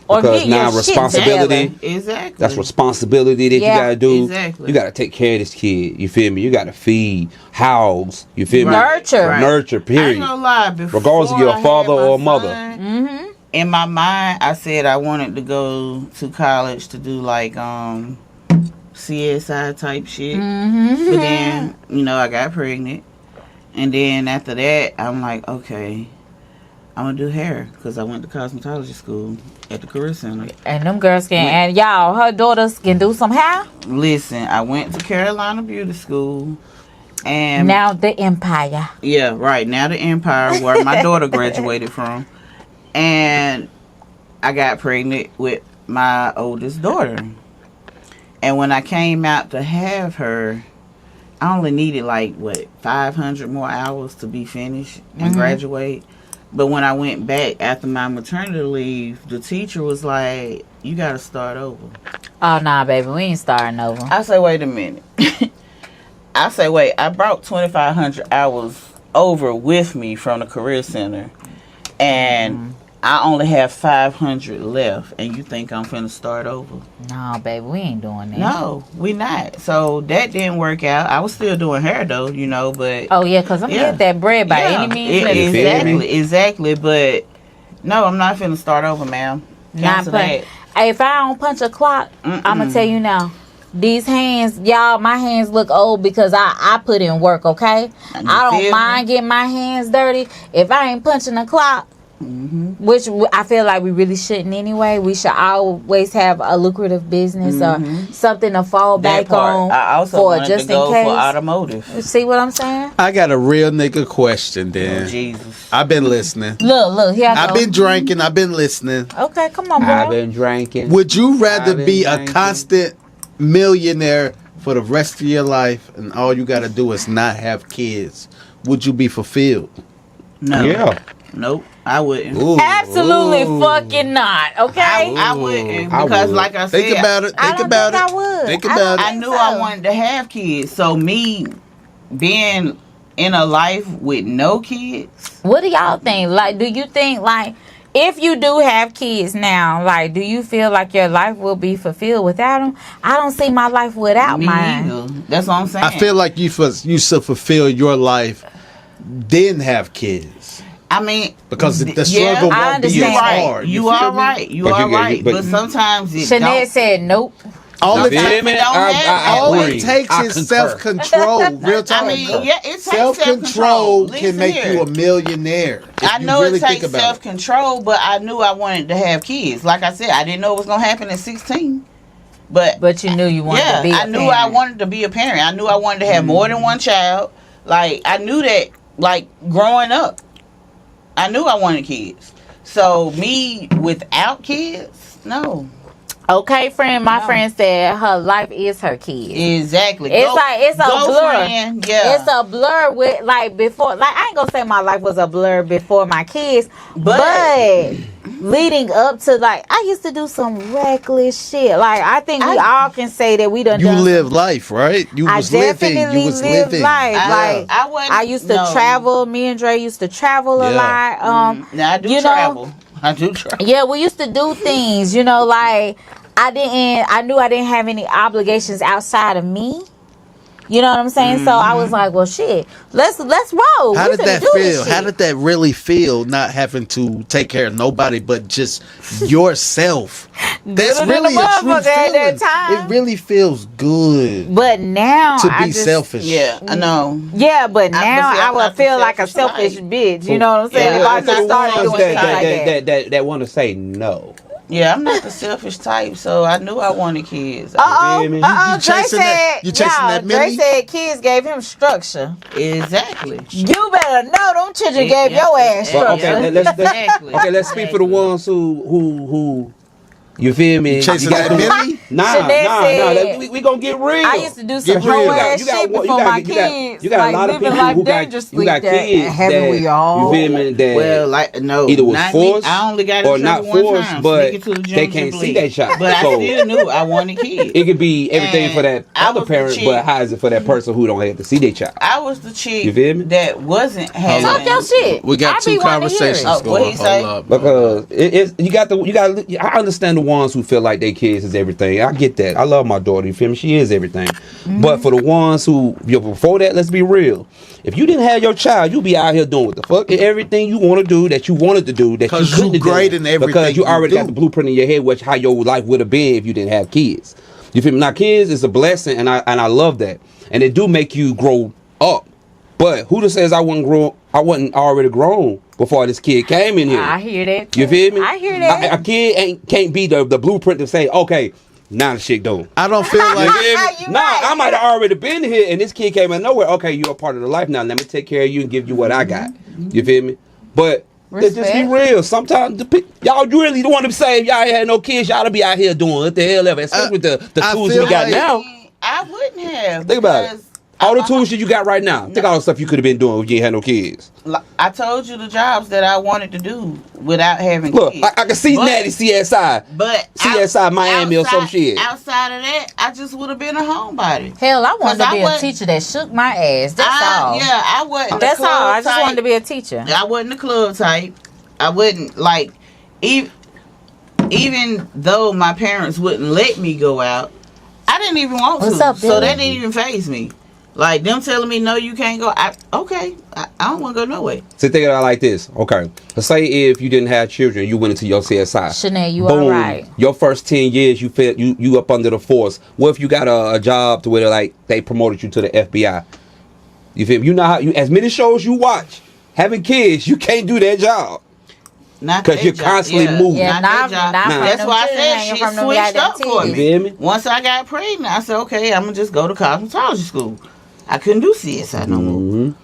Or Because get your now shit responsibility. together. Exactly. That's responsibility that you Yeah, gotta do. exactly. You gotta take care of this kid. You feel me? You gotta feed, house. You feel me? Nurture. Right. Nurture. I ain't Period. gonna lie. Before Regardless if you're a I had father my or a mother. son, in my mind, I said I wanted to go to college to do like CSI type shit. But then, you know, I got pregnant. And then after that, I'm like, okay, I'm going to do hair. Because I went to cosmetology school at the Career Center. And them girls can, and y'all, her daughters can do some hair. Listen, I went to Carolina Beauty School. And Now the empire. yeah, right. Now the Empire, where my daughter graduated from. And I got pregnant with my oldest daughter. And when I came out to have her, I only needed like, 500 more hours to be finished and graduate. But when I went back after my maternity leave, the teacher was like, you got to start over. Oh, nah, baby, we ain't starting over. I say, wait a minute. I brought 2,500 hours over with me from the Career Center. And I only have 500 left. And you think I'm finna start over? No, baby, we ain't doing that. No, we not. So that didn't work out. I was still doing hair though, you know, but Oh, yeah, because I'm Yeah. getting that bread by any means necessary. exactly. But no, I'm not finna start over, ma'am. Not Cancel playing. that. Hey, if I don't punch a clock, I'm going to tell you now, these hands, y'all, my hands look old because I put in work, okay? I don't mind getting my hands dirty. If I ain't punching the clock, which I feel like we really shouldn't anyway. We should always have a lucrative business or something to fall back on I also for just to go in case. for automotive. See what I'm saying? I got a real nigga question, then. Oh, Jesus. I've been listening. Look, here I go. I've been drinking. I've been listening. Okay, come on, bro. I've been drinking. Would you rather I've been be a drinking. constant millionaire for the rest of your life and all you got to do is not have kids? Would you be fulfilled? No. Yeah. Nope. I wouldn't. Ooh. Absolutely Ooh. fucking not. Okay. I wouldn't I because, would. like I said, Think about it. I Think don't about think it. I would. Think I about don't I it. knew so. I wanted to have kids. So me being in a life with no kids, What do y'all think? Like, do you think, like, if you do have kids now, like, do you feel like your life will be fulfilled without them? I don't see my life without me mine. neither. That's what I'm saying. I feel like you should fulfill your life, then have kids. I mean, Because the yeah, struggle I won't be as understand that. hard. You feel are me? right. You But are you got- right. but- But sometimes it Sinead don't. said nope. All it, You feel me? I all agree. it takes I is concur. self-control. Real talk. I mean, yeah, it takes self-control self-control. can make Listen you a here. millionaire. If I you know really it takes think about it. self-control, but I knew I wanted to have kids. Like I said, I didn't know it was going to happen at 16. But You knew you wanted yeah, to be a I knew parent. I wanted to be a parent. I knew I wanted to have more than one child. Like, I knew that, like, growing up, I knew I wanted kids. So, me without kids, no. Okay, friend. My No. friend said her life is her kids. Exactly. It's like it's a blur. Friend. Yeah. It's a blur with like before. Like I ain't gonna say my life was a blur before my kids, but leading up to like I used to do some reckless shit. Like I think we all can say that we done. You done live life, right? You I was living. definitely You was lived living. life. Like I wasn't. I used to travel. Me and Dre used to travel a Yeah. lot. Now, I do you know, travel. I do travel. yeah, we used to do things, you know, like I knew I didn't have any obligations outside of me. You know what I'm saying? So I was like, well, shit, let's roll. How We did finna that do this feel? shit. How did that really feel? Not having to take care of nobody, but just yourself. That's Little really than a a true motherfucker at feeling. that time. It really feels good But now to I be just, selfish. Yeah, I know. Yeah, but now see, I I'm would not the feel like a selfish selfish type. bitch. You know what I'm saying? Yeah, If I I'm just not started the doing ones shit like that. that want to say no. Yeah, I'm not the selfish type, so I knew I wanted kids. Uh-oh, You feel me? uh-oh. You Dre chasing that- said, you chasing y'all, that Dre Millie? said kids gave him structure. Exactly. You better know them children gave Yeah, your ass yeah, Well, structure. okay, Exactly. let's speak for the ones who you feel me? chasing You got that the- Millie? Nah, Chanel said- we gonna get real. I used to do some Get real. whole ass shit before my kids. You got like a lot of living people life who got dangerously kids haven't that we all? you feel me? That Well, like no, either was not forced me. I only got or in not trouble one forced, time, but sneaking to the they gyms can't to see bleed. that shot. But So- I still knew I wanted kids. it could be everything for that And I other was the parent, chick- but how is it for that person who don't have to see their child? I was the chick You feel me? that wasn't having. Talk your shit. We got I two be wanting to hear it. conversations Oh, what going. he say? Hold up. Because I understand the ones who feel like their kids is everything. I get that. I love my daughter. You feel me? She is everything. But for the ones who before that, let's be real. If you didn't have your child, you'd be out here doing what the fuck everything you want to do that you wanted to do that you 'Cause couldn't you do great in everything because you you already do. got the blueprint in your head how your life would have been if you didn't have kids. You feel me? Now kids is a blessing, and I love that, and it do make you grow up. But who that says I wasn't already grown before this kid came in here? I hear that. You feel me? I hear that. A kid can't be the blueprint to say, okay, now the shit going. I don't feel like You feel me? You Nah, right. I might have already been here, and this kid came out of nowhere. Okay, you're a part of the life now. Let me take care of you and give you what I got. You feel me? But let's just be Respect. real. Sometimes y'all really don't want to say if y'all ain't had no kids, y'all to be out here doing what the hell ever. Especially with the I tools feel we got like- now. I wouldn't have. Think about it. because All the tools that you got right now. Think all the stuff you could have been doing if you ain't had no kids. I told you the jobs that I wanted to do without having Look, kids. I can see But- Natty CSI. But CSI Miami or some shit. Outside of that, I just would have been a homebody. Hell, I wanted 'Cause to I be a wasn't- teacher that shook my ass. That's all. Yeah, I wasn't. That's the all. club I just type. wanted to be a teacher. I wasn't the club type. I wouldn't like even though my parents wouldn't let me go out. I didn't even want What's to, up, so Billy? that didn't even faze me. Like, them telling me, no, you can't go. I don't want to go no way. So think about it like this. Okay. Let's say if you didn't have children, you went into your CSI. Chanel, you Boom. are right. Your first 10 years, you up under the force. What if you got a job to where like they promoted you to the FBI? You feel me? You know how as many shows you watch, having kids, you can't do that job. Because you're constantly moving. Yeah, not that's why I said she switched up for me. You feel me? Once I got pregnant, I said, okay, I'm going to just go to cosmetology school. I couldn't do CSI no more.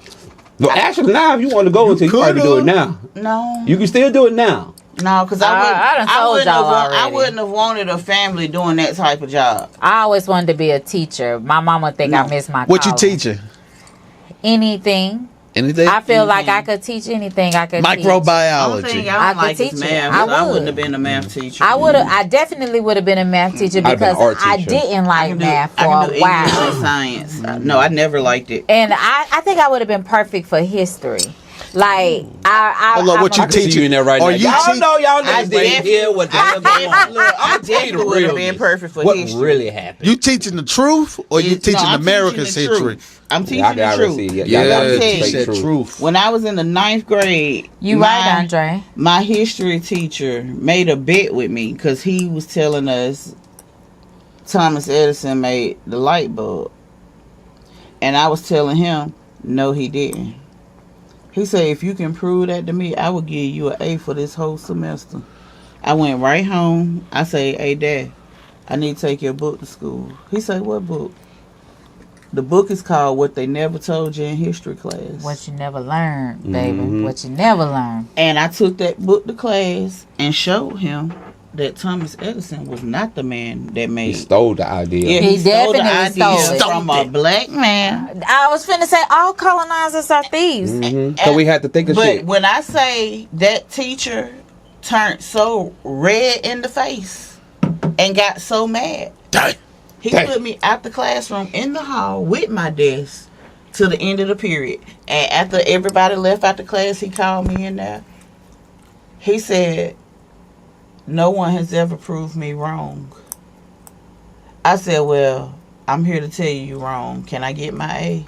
No, actually, now if you want to go into, you probably do it now. No. You can still do it now. No, because I wouldn't have wanted a family doing that type of job. I always wanted to be a teacher. My mama think I missed my What calling. you teaching? Anything. Anything? I feel like I could teach anything. I could microbiology. Teach. I could teach math. I wouldn't have been a math teacher. I definitely would have been a math teacher because I didn't like math for a while. English and science. No, I never liked it. And I think I would have been perfect for history. Like Hold on, what you teaching in there right now? Y'all know I didn't hear what the hell going on. I definitely would have been perfect for history. What really happened? You teaching the truth or you teaching America's history? I'm teaching the truth. Yeah, truth. When I was in the 9th grade, right, Andre. My history teacher made a bet with me because he was telling us Thomas Edison made the light bulb, and I was telling him no, he didn't. He said, if you can prove that to me, I will give you an A for this whole semester. I went right home. I say, hey, Dad, I need to take your book to school. He said, what book? The book is called What They Never Told You in History Class. What you never learned, baby. What you never learned. And I took that book to class and showed him that Thomas Edison was not the man that made. He stole the idea. Yeah, he definitely stole it from a black man. I was finna say all colonizers are thieves. So we had to think of shit. But when I say that teacher turned so red in the face and got so mad, he put me out the classroom in the hall with my desk to the end of the period. And after everybody left out the class, he called me in there. He said, no one has ever proved me wrong. I said, well, I'm here to tell you you're wrong. Can I get my A?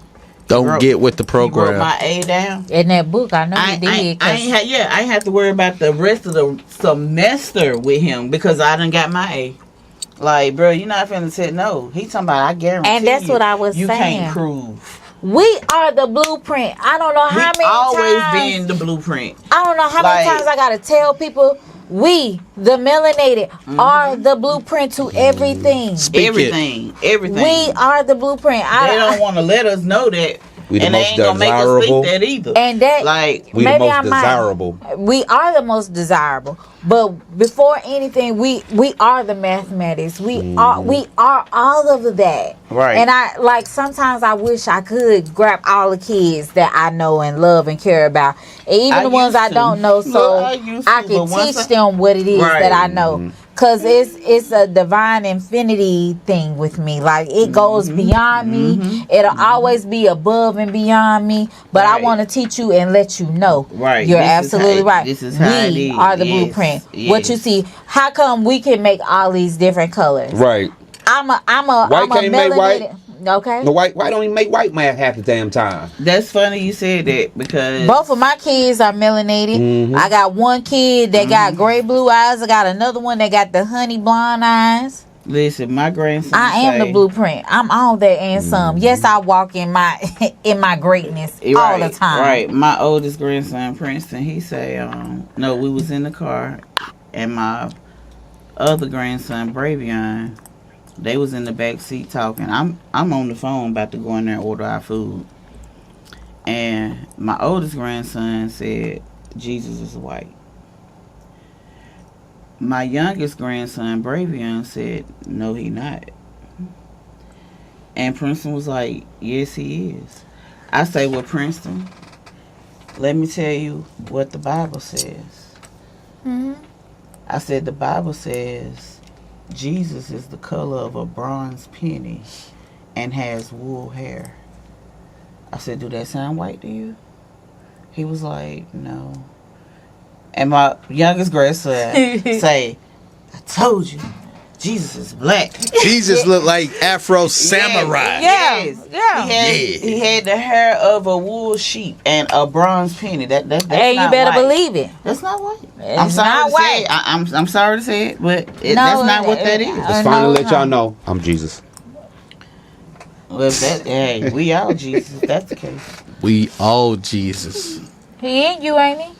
Don't get with the program. He wrote my A down. In that book, I know he did. I ain't have to worry about the rest of the semester with him because I done got my A. Like, bro, you're not finna say no. He talking about, I guarantee you. And that's what I was saying. You can't prove. We are the blueprint. I don't know how many times. Always been the blueprint. I don't know how many times I gotta tell people, we, the melanated, are the blueprint to everything. Everything. We are the blueprint. They don't want to let us know that. We the and most they ain't gonna make us think that either. And that, like, we the most desirable. We are the most desirable. But before anything, we are the mathematics. We are all of that. Right. And I like sometimes I wish I could grab all the kids that I know and love and care about, and even the ones I don't know, so I can teach them what it is that I know. Cause it's a divine infinity thing with me. Like it goes beyond me. It'll always be above and beyond me. But I want to teach you and let you know. Right. You're absolutely right. This is how we are the blueprint. Yes. What you see? How come we can make all these different colors? Right. I'm a white can't make white. Okay. The white don't even make white math half the damn time. That's funny you said that because both of my kids are melanated. I got one kid that got gray blue eyes. I got another one that got the honey blonde eyes. Listen, my grandson. I am the blueprint. I'm all that and some. Yes, I walk in my greatness all the time. Right. My oldest grandson, Princeton, he say, no, we was in the car, and my other grandson, Bravion, they was in the back seat talking. I'm on the phone about to go in there and order our food. And my oldest grandson said, Jesus is white. My youngest grandson, Bravion, said, no, he not. And Princeton was like, yes, he is. I say, well, Princeton, let me tell you what the Bible says. I said, the Bible says, Jesus is the color of a bronze penny and has wool hair. I said, do that sound white to you? He was like, no. And my youngest grandson say, I told you, Jesus is black. Jesus looked like Afro samurai. He had the hair of a wool sheep and a bronze penny. That's hey, you not better white. believe it. That's not white. I'm sorry to say it. I'm sorry to say it, but that's not what that is. It's fine to let y'all know I'm Jesus. Well, if hey, we all Jesus. If that's the case. We all Jesus. He ain't you, ain't he?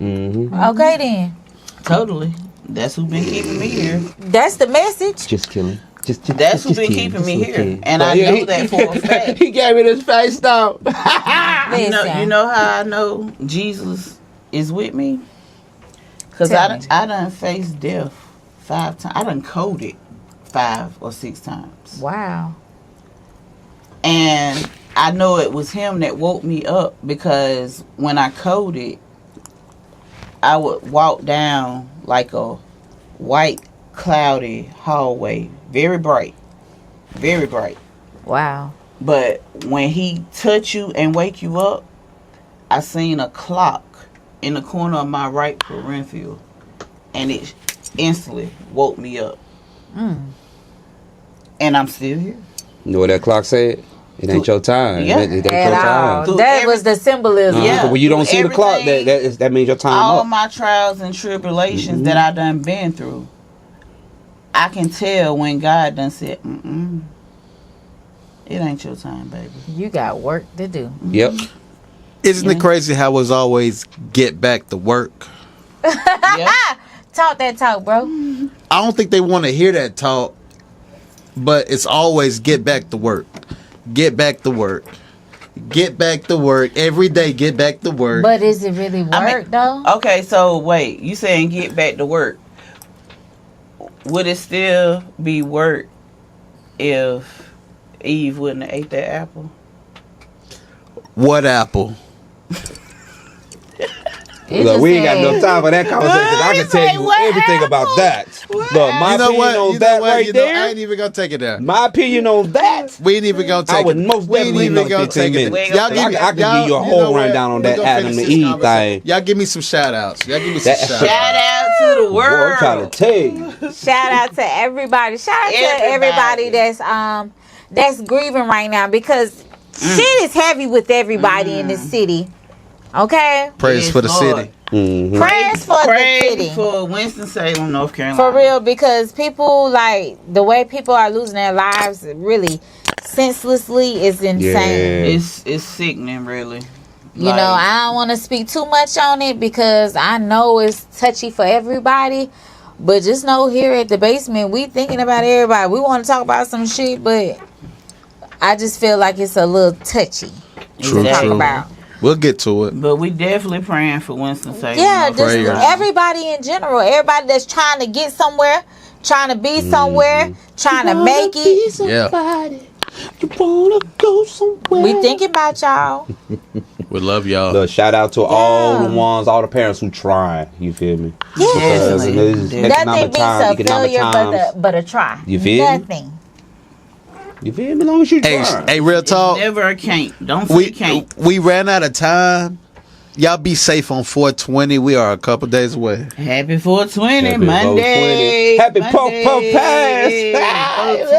Mm-hmm. Okay then. Totally. That's who been keeping me here. That's the message. Just killing. That's who been keeping me here, and I know that for a fact. He gave me this face though. You know how I know Jesus is with me? Because I done faced death 5 times. I done coded 5 or 6 times. Wow. And I know it was him that woke me up, because when I coded, I would walk down like a white, cloudy hallway. Very bright. Very bright. Wow. But when he touch you and wake you up, I seen a clock in the corner of my right peripheral, and it instantly woke me up. And I'm still here. You know what that clock said? It ain't your time. Yeah. It ain't your time. That was the symbolism. Yeah. When you don't see the clock, that means your time all up. my trials and tribulations that I done been through, I can tell when God done said, it ain't your time, baby. You got work to do. Yep. Isn't it crazy how it's always get back to work? Yep. Talk that talk, bro. I don't think they want to hear that talk, but it's always get back to work. Get back to work. Get back to work. Every day, get back to work. But is it really work, though? Okay, so wait. You saying get back to work. Would it still be work if Eve wouldn't have ate that apple? What apple? Look, we ain't got no time for that conversation. I can tell you everything about that. Look, my opinion on that right there. I ain't even gonna take it there. My opinion on that. We ain't even gonna take it. I would most definitely even another gonna 15 take it. minutes. Y'all give me, I can give you a whole rundown on that Adam and Eve thing. Y'all give me some shout outs. Y'all give me some shout outs. Shout out to the Boy, world. I'm trying to tell you. Shout out to everybody. Shout out to everybody that's grieving right now, because shit is heavy with everybody in this city. Okay? Praise Yes, for the Lord. city. Prayers for the city. For Winston-Salem, North Carolina. For real, because people, like, the way people are losing their lives really senselessly is insane. It's sickening, really. You know, I don't want to speak too much on it because I know it's touchy for everybody. But just know here at the basement, we thinking about everybody. We want to talk about some shit, but I just feel like it's a little touchy True, to talk true. about. We'll get to it. But we definitely praying for Winston-Salem. Yeah, just Prayers. everybody in general. Everybody that's trying to get somewhere, trying to be somewhere, trying to make it. Yeah. You wanna go somewhere? We thinking about y'all. We love y'all. Look, shout out to all the ones, all the parents who try. You feel me? Yeah. Because in these Nothing economic beats a times, failure but a try. You feel me? Nothing. You feel me? As long as you try. Hey, real talk. Never a can't. Don't say can't. We ran out of time. Y'all be safe on 420. We are a couple days away. Happy 420, Happy Monday. 420. Happy Popo Pass.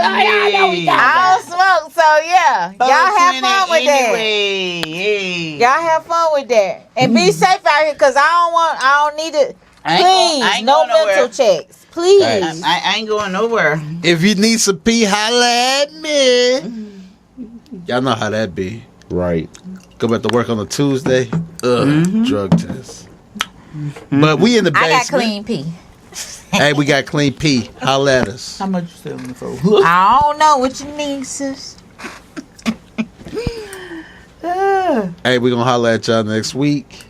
I don't smoke, so yeah. Y'all have fun with that. Y'all have fun with that. And be safe out here, because I don't need it. Please, no mental checks. Please. I ain't going nowhere. If you need some pee, holla at me. Y'all know how that be. Right. Go back to work on a Tuesday. Drug test. But we in the basement. I got clean pee. Hey, we got clean pee. Holla at us. How much you selling for? I don't know what you need, sis. Hey, we gonna holla at y'all next week.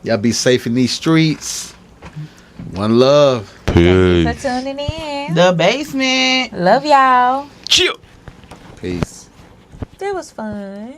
Y'all be safe in these streets. One love. Thank you for tuning in. The basement. Love y'all. Chill. Peace. That was fun.